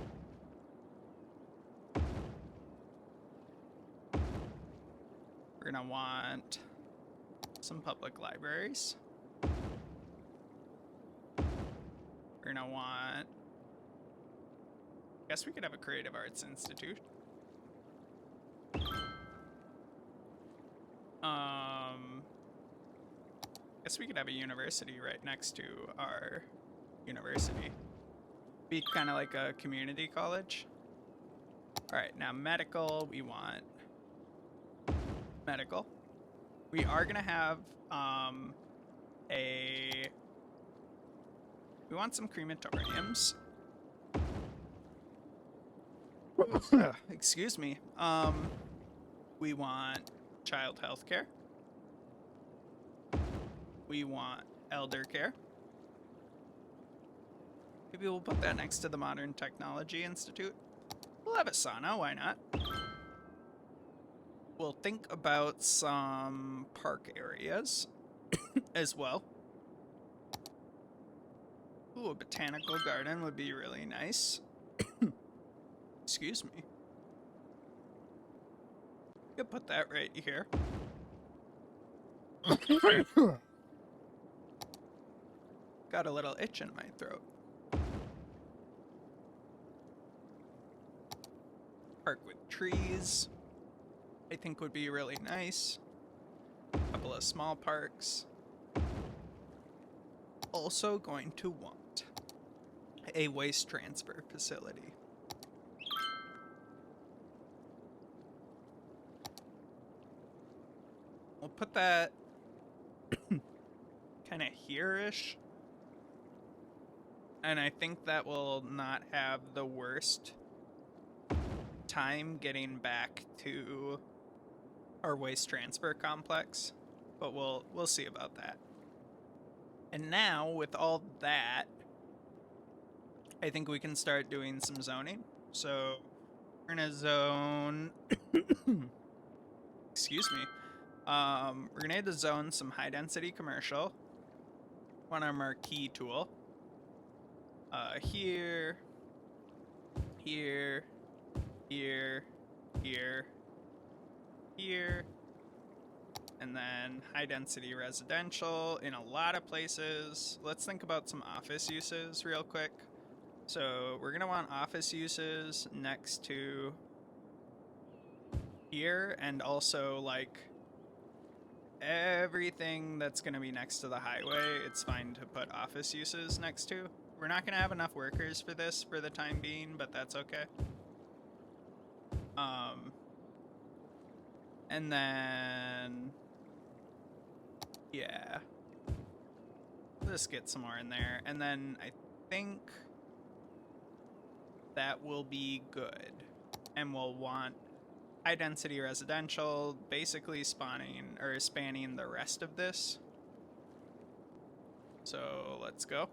We're gonna want some public libraries. We're gonna want... I guess we could have a creative arts institute. Guess we could have a university right next to our university. Be kind of like a community college. All right, now medical, we want medical. We are gonna have we want some crematoriums. Excuse me. We want child health care. We want elder care. Maybe we'll put that next to the Modern Technology Institute. We'll have a sauna, why not? We'll think about some park areas as well. Ooh, a botanical garden would be really nice. Excuse me. Could put that right here. Got a little itch in my throat. Park with trees, I think would be really nice. Couple of small parks. Also going to want a waste transfer facility. We'll put that kind of here-ish. And I think that will not have the worst time getting back to our waste transfer complex. But we'll see about that. And now, with all that, I think we can start doing some zoning. So, we're gonna zone... Excuse me. We're gonna need to zone some high-density commercial. Want our marquee tool. Here, here, here, here, here, and then high density residential in a lot of places. Let's think about some office uses real quick. So we're gonna want office uses next to here, and also like everything that's gonna be next to the highway, it's fine to put office uses next to. We're not gonna have enough workers for this for the time being, but that's okay. And then, yeah, let's get some more in there. And then I think that will be good. And we'll want high density residential, basically spanning the rest of this. So let's go.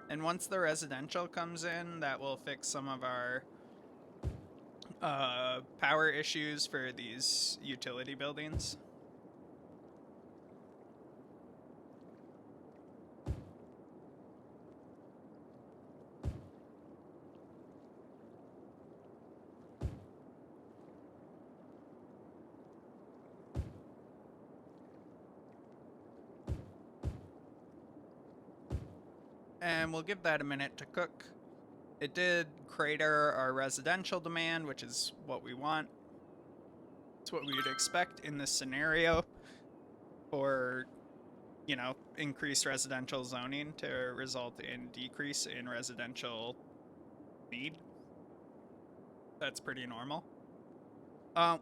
And once the residential comes in, that will fix some of our power issues for these utility buildings. And we'll give that a minute to cook. It did crater our residential demand, which is what we want. It's what we would expect in this scenario for, you know, increased residential zoning to result in decrease in residential need. That's pretty normal.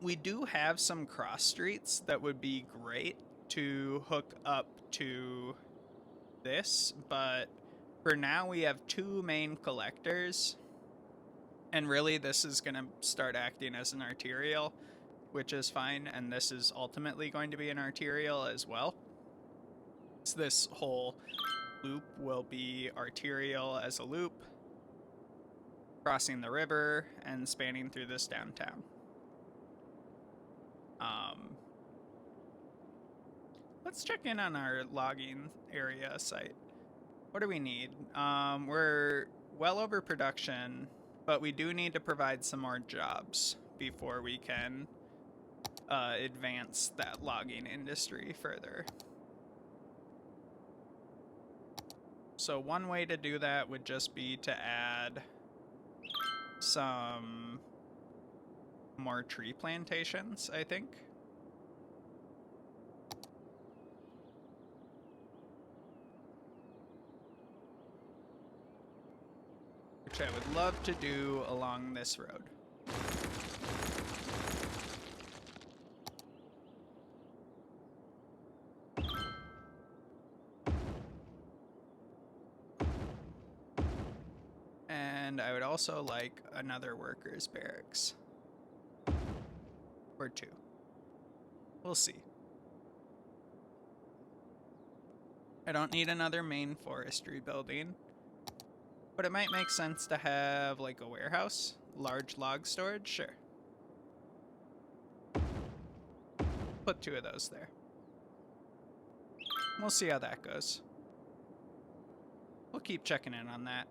We do have some cross streets that would be great to hook up to this, but for now we have two main collectors, and really this is going to start acting as an arterial, which is fine, and this is ultimately going to be an arterial as well. So this whole loop will be arterial as a loop, crossing the river and spanning through this downtown. Let's check in on our logging area site. What do we need? We're well over production, but we do need to provide some more jobs before we can advance that logging industry further. So one way to do that would just be to add some more tree plantations, I think. Which I would love to do along this road. And I would also like another workers' barracks. Or two. We'll see. I don't need another main forestry building. But it might make sense to have, like, a warehouse. Large log storage, sure. Put two of those there. We'll see how that goes. We'll keep checking in on that.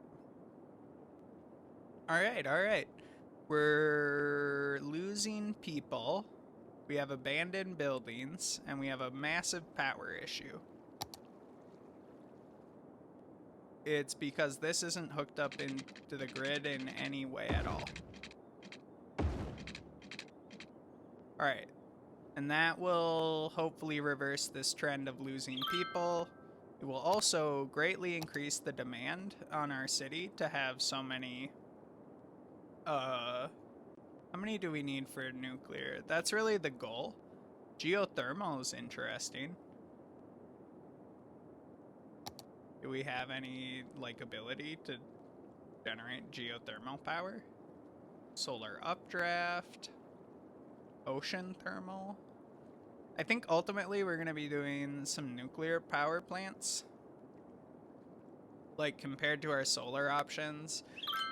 Alright. We're losing people. We have abandoned buildings, and we have a massive power issue. It's because this isn't hooked up into the grid in any way at all. Alright. And that will hopefully reverse this trend of losing people. It will also greatly increase the demand on our city to have so many... How many do we need for nuclear? That's really the goal. Geothermal is interesting. Do we have any, like, ability to generate geothermal power? Solar updraft. Ocean thermal. I think ultimately we're going to be doing some nuclear power plants. Like, compared to our solar options.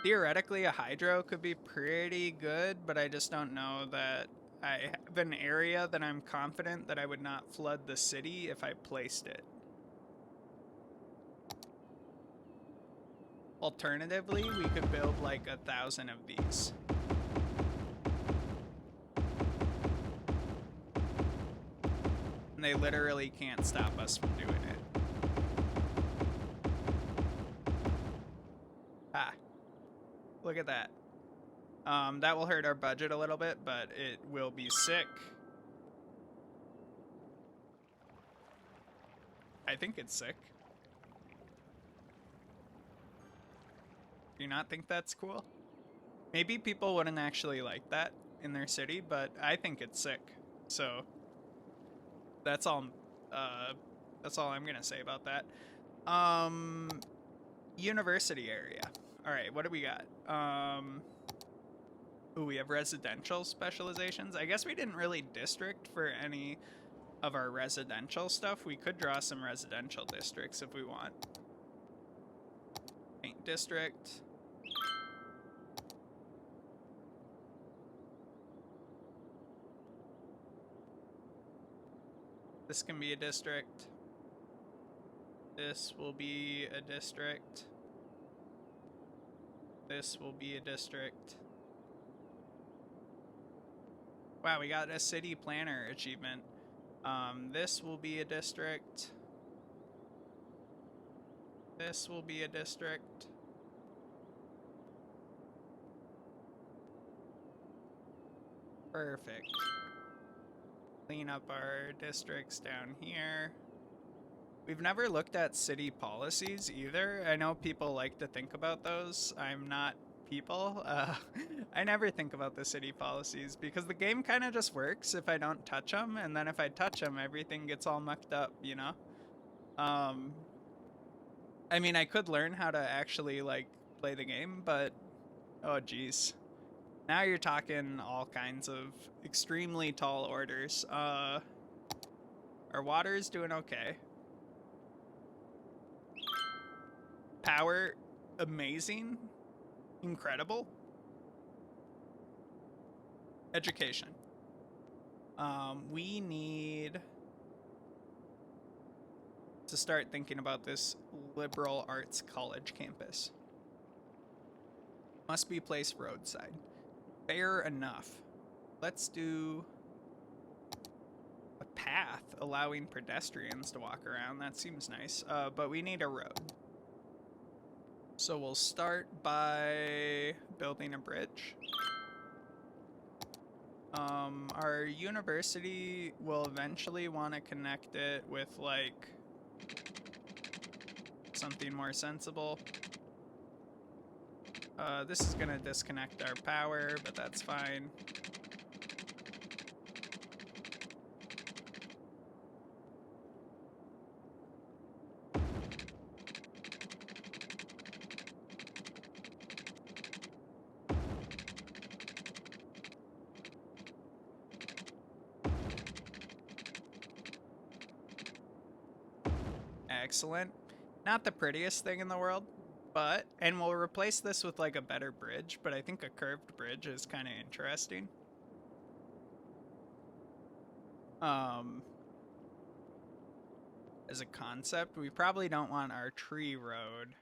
Theoretically, a hydro could be pretty good, but I just don't know that I have an area that I'm confident that I would not flood the city if I placed it. Alternatively, we could build like 1,000 of these. and they literally can't stop us from doing it. Ah, look at that. That will hurt our budget a little bit, but it will be sick. I think it's sick. Do you not think that's cool? Maybe people wouldn't actually like that in their city, but I think it's sick. So that's all I'm gonna say about that. University area. All right, what do we got? Ooh, we have residential specializations. I guess we didn't really district for any of our residential stuff. We could draw some residential districts if we want. Paint district. This can be a district. This will be a district. This will be a district. Wow, we got a city planner achievement. This will be a district. This will be a district. Perfect. Clean up our districts down here. We've never looked at city policies either. I know people like to think about those. I'm not people. I never think about the city policies because the game kind of just works if I don't touch them, and then if I touch them, everything gets all mucked up, you know? I mean, I could learn how to actually, like, play the game, but... Oh, geez. Now you're talking all kinds of extremely tall orders. Our water is doing okay. Power, amazing. Incredible. Education. We need to start thinking about this liberal arts college campus. Must be placed roadside. Fair enough. Let's do a path allowing pedestrians to walk around. That seems nice. But we need a road. So we'll start by building a bridge. Our university will eventually want to connect it with, like, something more sensible. This is gonna disconnect our power, but that's fine. Excellent. Not the prettiest thing in the world, but, and we'll replace this with like a better bridge, but I think a curved bridge is kind of interesting. As a concept, we probably don't want our tree road.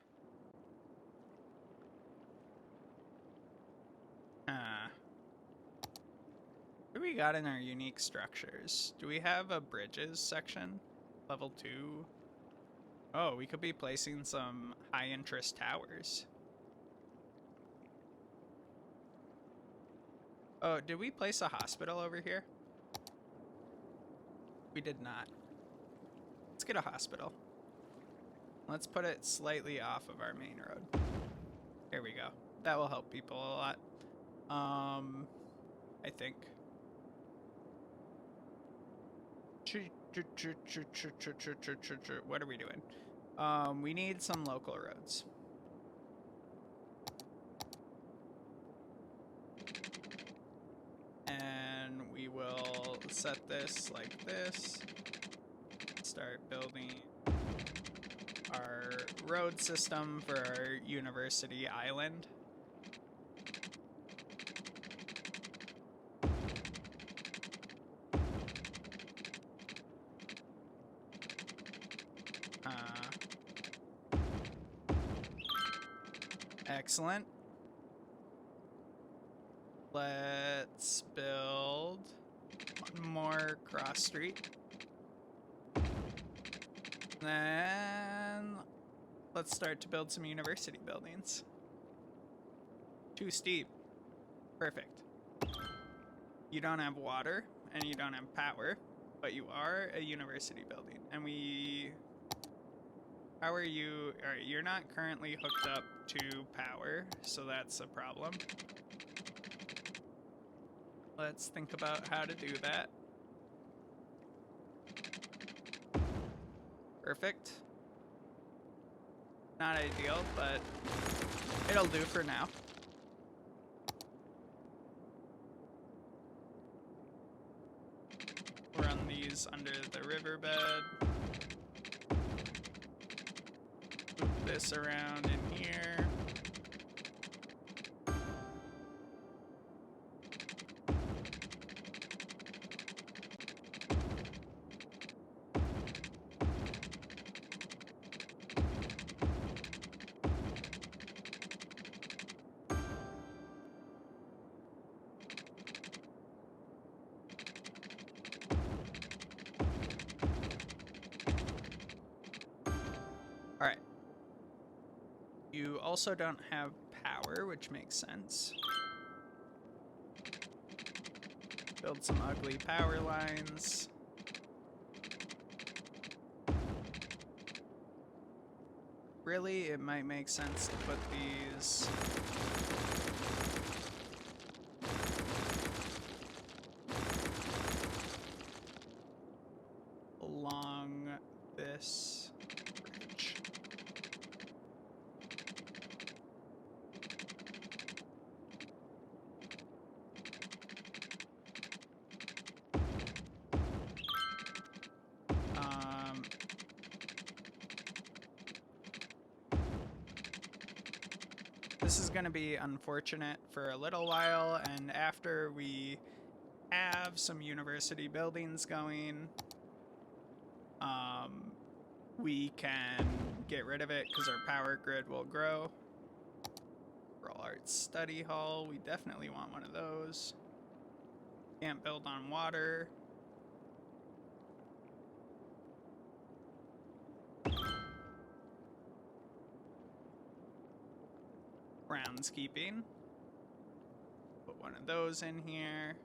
What do we got in our unique structures? Do we have a bridges section? Level 2? Oh, we could be placing some high interest towers. Oh, did we place a hospital over here? We did not. Let's get a hospital. Let's put it slightly off of our main road. Here we go. That will help people a lot. I think. What are we doing? We need some local roads. And we will set this like this. Start building our road system for our university island. Excellent. Let's build one more cross street. Then let's start to build some university buildings. Too steep. Perfect. You don't have water and you don't have power, but you are a university building. And how are you? Alright, you're not currently hooked up to power, so that's a problem. Let's think about how to do that. Perfect. Not ideal, but it'll do for now. Run these under the riverbed. Loop this around in here. Alright. You also don't have power, which makes sense. Build some ugly power lines. Really, it might make sense to put these along this bridge. This is going to be unfortunate for a little while, and after we have some university buildings going, we can get rid of it because our power grid will grow. Liberal Arts Study Hall, we definitely want one of those. Can't build on water. Groundskeeping. Put one of those in here.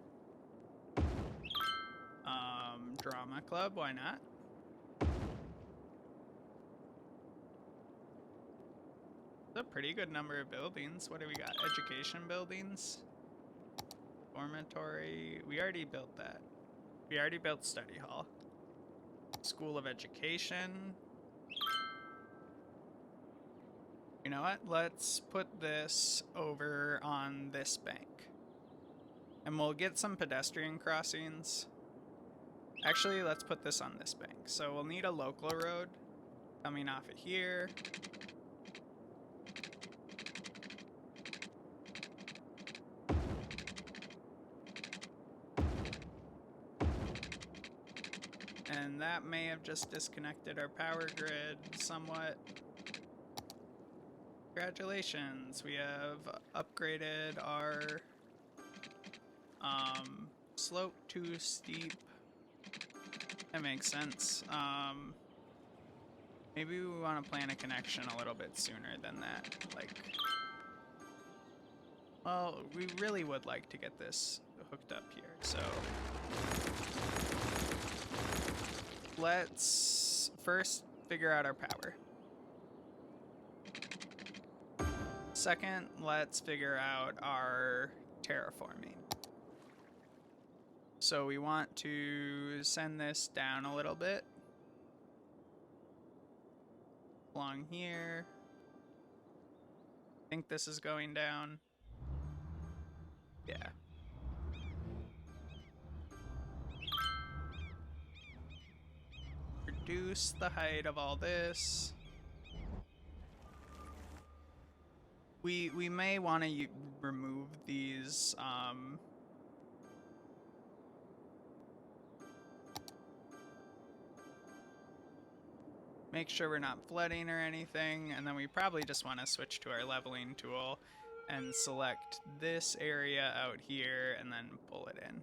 Drama club, why not? It's a pretty good number of buildings. What do we got? Education buildings. Dormitory. We already built that. We already built study hall. School of Education. You know what? Let's put this over on this bank. And we'll get some pedestrian crossings. Actually, let's put this on this bank. So we'll need a local road coming off of here. And that may have just disconnected our power grid somewhat. Congratulations, we have upgraded our slope too steep. That makes sense. Maybe we want to plan a connection a little bit sooner than that. Like, well, we really would like to get this hooked up here, so let's first figure out our power. Second, let's figure out our terraforming. So we want to send this down a little bit. Along here. I think this is going down. Yeah. Reduce the height of all this. We may want to remove these make sure we're not flooding or anything, and then we probably just want to switch to our leveling tool and select this area out here and then pull it in.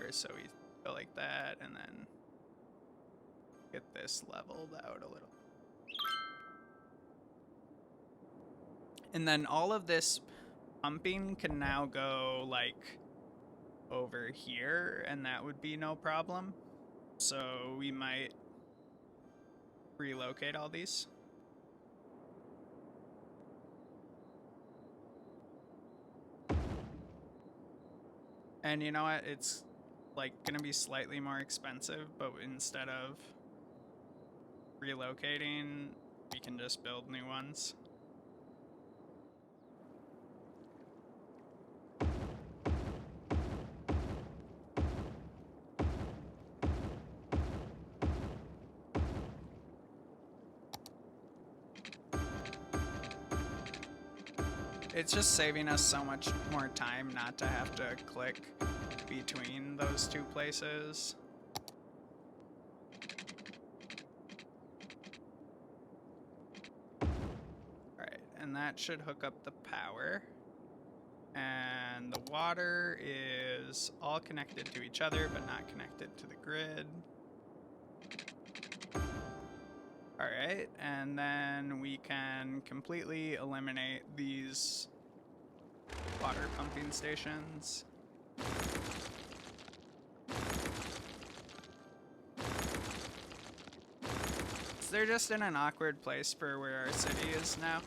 Or so we go like that, and then Get this leveled out a little. And then all of this pumping can now go like over here, and that would be no problem. So we might relocate all these. And you know what? It's like gonna be slightly more expensive, but instead of relocating, we can just build new ones. It's just saving us so much more time not to have to click between those two places. Alright, and that should hook up the power. And the water is all connected to each other, but not connected to the grid. Alright, and then we can completely eliminate these water pumping stations. So they're just in an awkward place for where our city is now.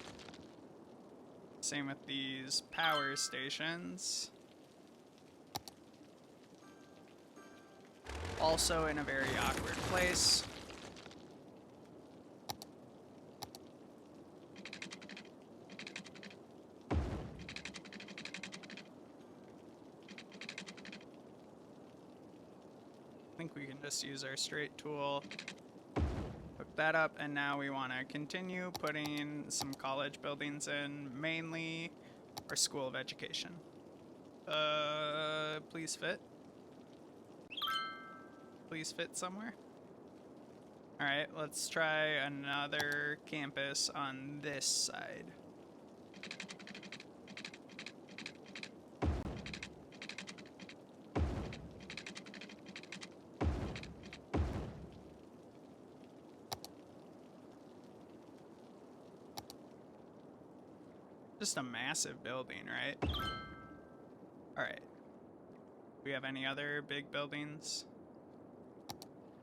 Same with these power stations. Also in a very awkward place. I think we can just use our straight tool, hook that up, and now we want to continue putting some college buildings in, mainly our School of Education. Please fit. Please fit somewhere. Alright, let's try another campus on this side. Just a massive building, right? Alright. Do we have any other big buildings? I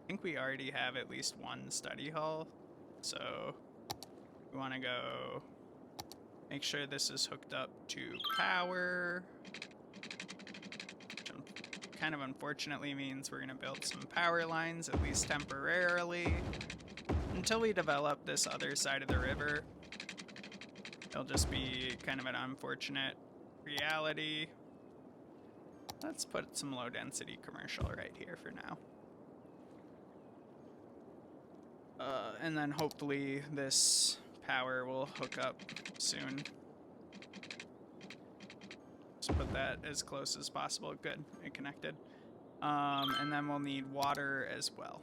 think we already have at least one study hall. So we want to go make sure this is hooked up to power. Which kind of unfortunately means we're going to build some power lines, at least temporarily, until we develop this other side of the river. It'll just be kind of an unfortunate reality. Let's put some low density commercial right here for now. And then hopefully this power will hook up soon. Just put that as close as possible. Good, it connected. And then we'll need water as well.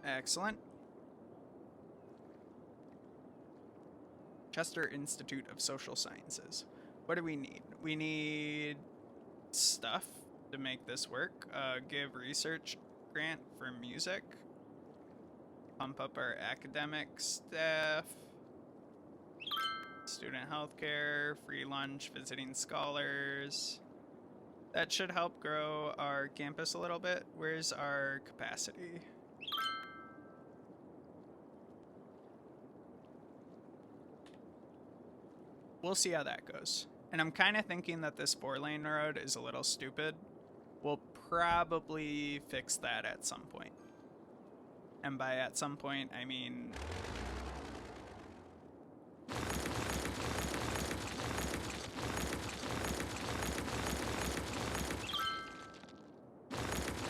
Excellent. Chester Institute of Social Sciences. What do we need? We need stuff to make this work. Give research grant for music. Pump up our academic staff. Student healthcare, free lunch, visiting scholars. That should help grow our campus a little bit. Where's our capacity? We'll see how that goes. And I'm kind of thinking that this 4-lane road is a little stupid. We'll probably fix that at some point. And by at some point, I mean...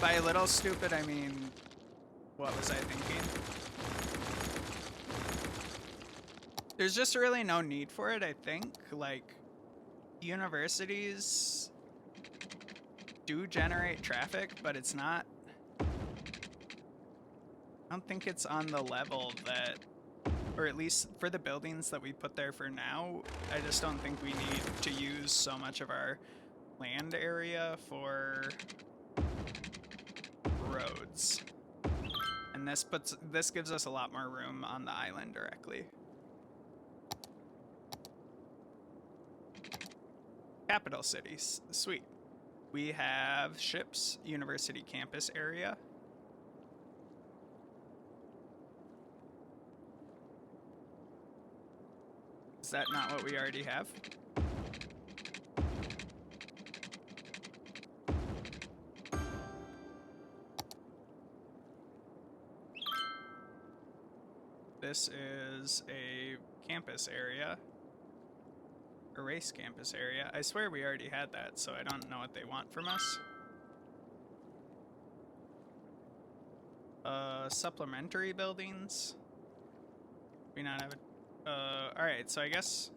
by a little stupid, I mean... what was I thinking? There's just really no need for it, I think. Like, universities do generate traffic, but it's not I don't think it's on the level that, or at least for the buildings that we put there for now, I just don't think we need to use so much of our land area for roads. And this gives us a lot more room on the island directly. Capital cities, sweet. We have ships, university campus area. Is that not what we already have? This is a campus area. A race campus area. I swear we already had that, so I don't know what they want from us. Supplementary buildings. We not have a... alright, so I guess...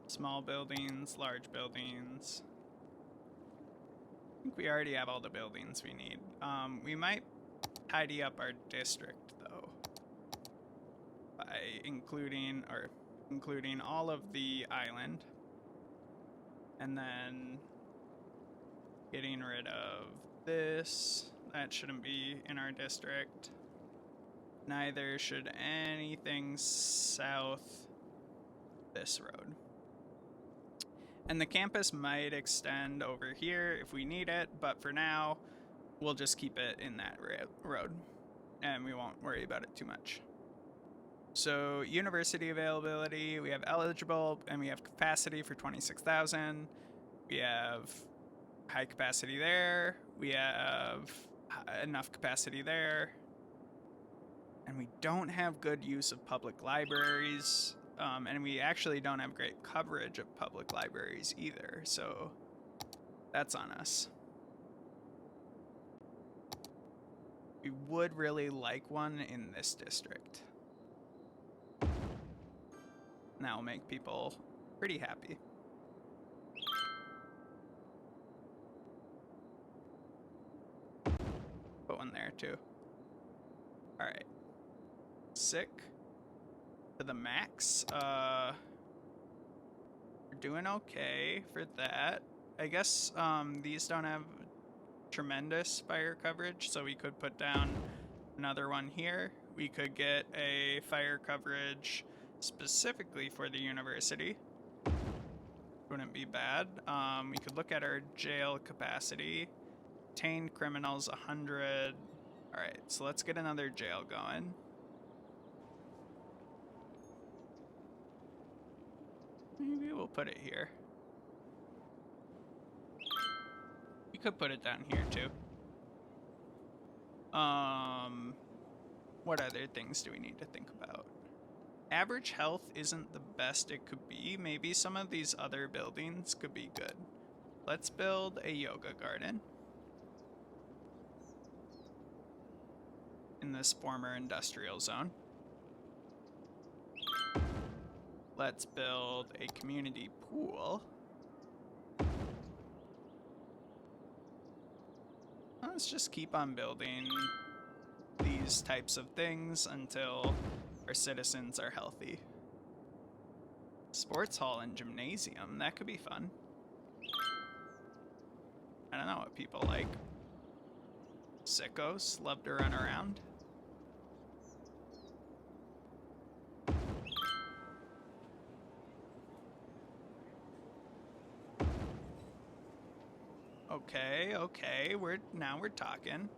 Small buildings, large buildings. I think we already have all the buildings we need. We might tidy up our district, though. By including all of the island. And then getting rid of this. That shouldn't be in our district. Neither should anything south this road. And the campus might extend over here if we need it, but for now, we'll just keep it in that road. And we won't worry about it too much. So, university availability, we have eligible, and we have capacity for 26,000. We have high capacity there. We have enough capacity there. And we don't have good use of public libraries. And we actually don't have great coverage of public libraries either. So, that's on us. We would really like one in this district. That will make people pretty happy. Put one there too. Alright. Sick. For the max. We're doing okay for that. I guess these don't have tremendous fire coverage, so we could put down another one here. We could get a fire coverage specifically for the university. Wouldn't be bad. We could look at our jail capacity. Detained criminals 100. Alright, so let's get another jail going. Maybe we'll put it here. We could put it down here too. What other things do we need to think about? Average health isn't the best it could be. Maybe some of these other buildings could be good. Let's build a yoga garden in this former industrial zone. Let's build a community pool. Let's just keep on building these types of things until our citizens are healthy. Sports hall and gymnasium, that could be fun. I don't know what people like. Sickos love to run around. Okay, we're talking.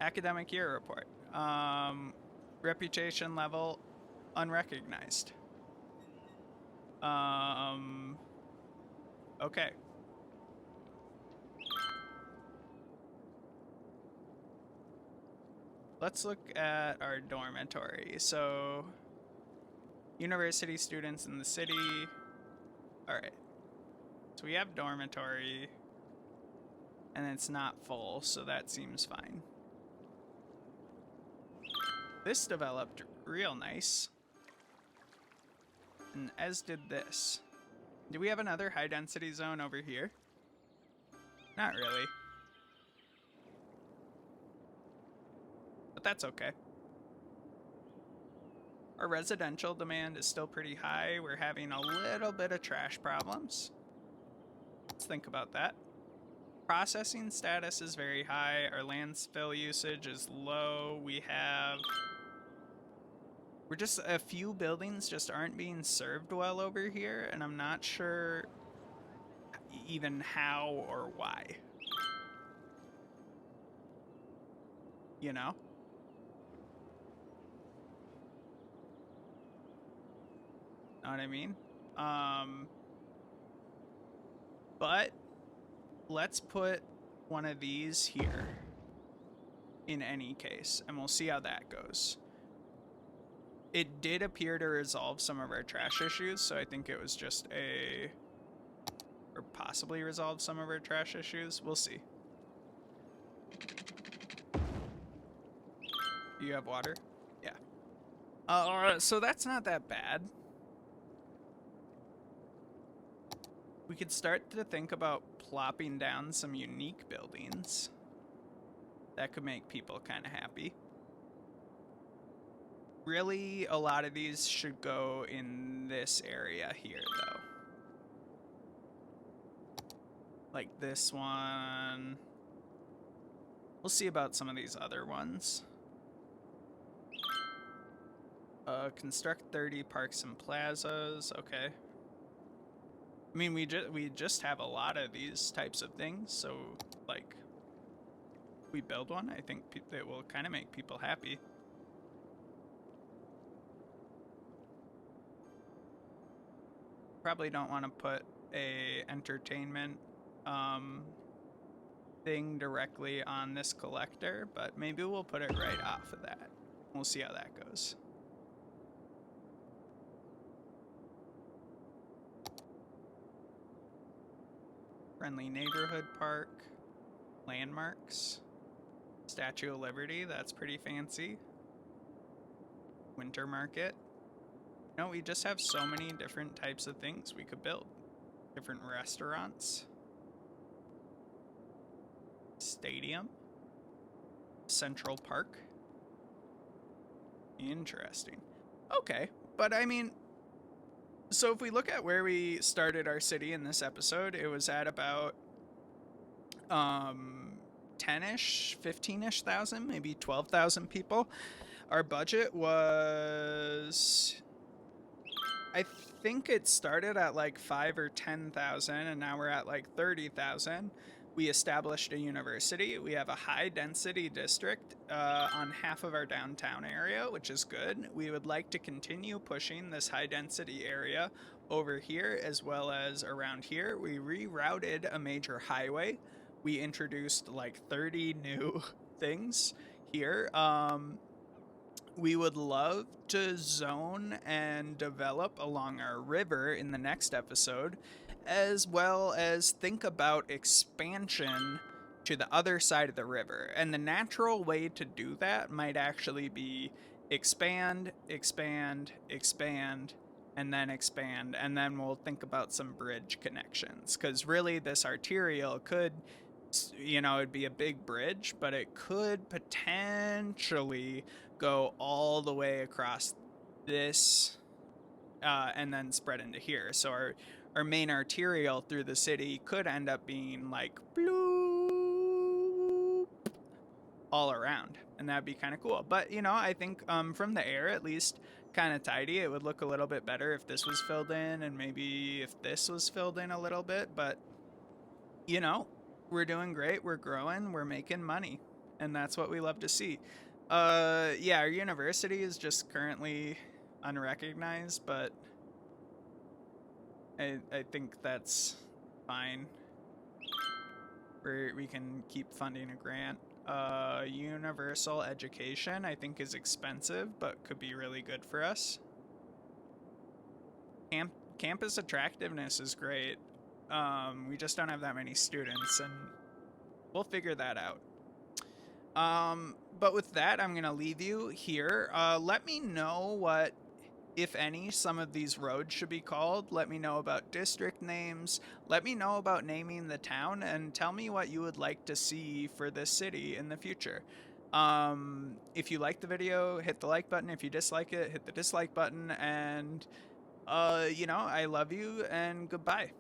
Academic year report. Reputation level unrecognized. Okay. Let's look at our dormitory. So, university students in the city. Alright. So we have dormitory. And it's not full, so that seems fine. This developed real nice. And as did this. Do we have another high density zone over here? Not really. But that's okay. Our residential demand is still pretty high. We're having a little bit of trash problems. Let's think about that. Processing status is very high. Our landfill usage is low. We're just, a few buildings just aren't being served well over here, and I'm not sure even how or why. You know? Know what I mean? But let's put one of these here in any case, and we'll see how that goes. It did appear to resolve some of our trash issues, so I think it was just or possibly resolve some of our trash issues. We'll see. Do you have water? Yeah. So that's not that bad. We could start to think about plopping down some unique buildings. That could make people kind of happy. Really, a lot of these should go in this area here, though. Like this one. We'll see about some of these other ones. Construct 30 parks and plazas. Okay. I mean, we just have a lot of these types of things, so like, if we build one, I think it will kind of make people happy. Probably don't want to put a entertainment thing directly on this collector, but maybe we'll put it right off of that. We'll see how that goes. Friendly neighborhood park, landmarks, Statue of Liberty, that's pretty fancy. Winter market. No, we just have so many different types of things we could build. Different restaurants. Stadium. Central Park. Interesting. Okay, but I mean, so if we look at where we started our city in this episode, it was at about 10-ish, 15-ish thousand, maybe 12,000 people. Our budget was, I think it started at like 5 or 10,000, and now we're at like 30,000. We established a university. We have a high density district on half of our downtown area, which is good. We would like to continue pushing this high density area over here as well as around here. We rerouted a major highway. We introduced like 30 new things here. We would love to zone and develop along our river in the next episode, as well as think about expansion to the other side of the river. And the natural way to do that might actually be expand, expand, expand, and then expand, and then we'll think about some bridge connections. Because really, this arterial could, you know, it'd be a big bridge, but it could potentially go all the way across this and then spread into here. So our main arterial through the city could end up being like bloop all around, and that'd be kind of cool. But you know, I think from the air, at least kind of tidy. It would look a little bit better if this was filled in, and maybe if this was filled in a little bit. But you know, we're doing great, we're growing, we're making money, and that's what we love to see. Yeah, our university is just currently unrecognized, but I think that's fine. We can keep funding a grant. Universal education, I think, is expensive, but could be really good for us. Campus attractiveness is great. We just don't have that many students, and we'll figure that out. But with that, I'm going to leave you here. Let me know what, if any, some of these roads should be called. Let me know about district names. Let me know about naming the town, and tell me what you would like to see for this city in the future. If you like the video, hit the like button. If you dislike it, hit the dislike button. And, I love you and goodbye.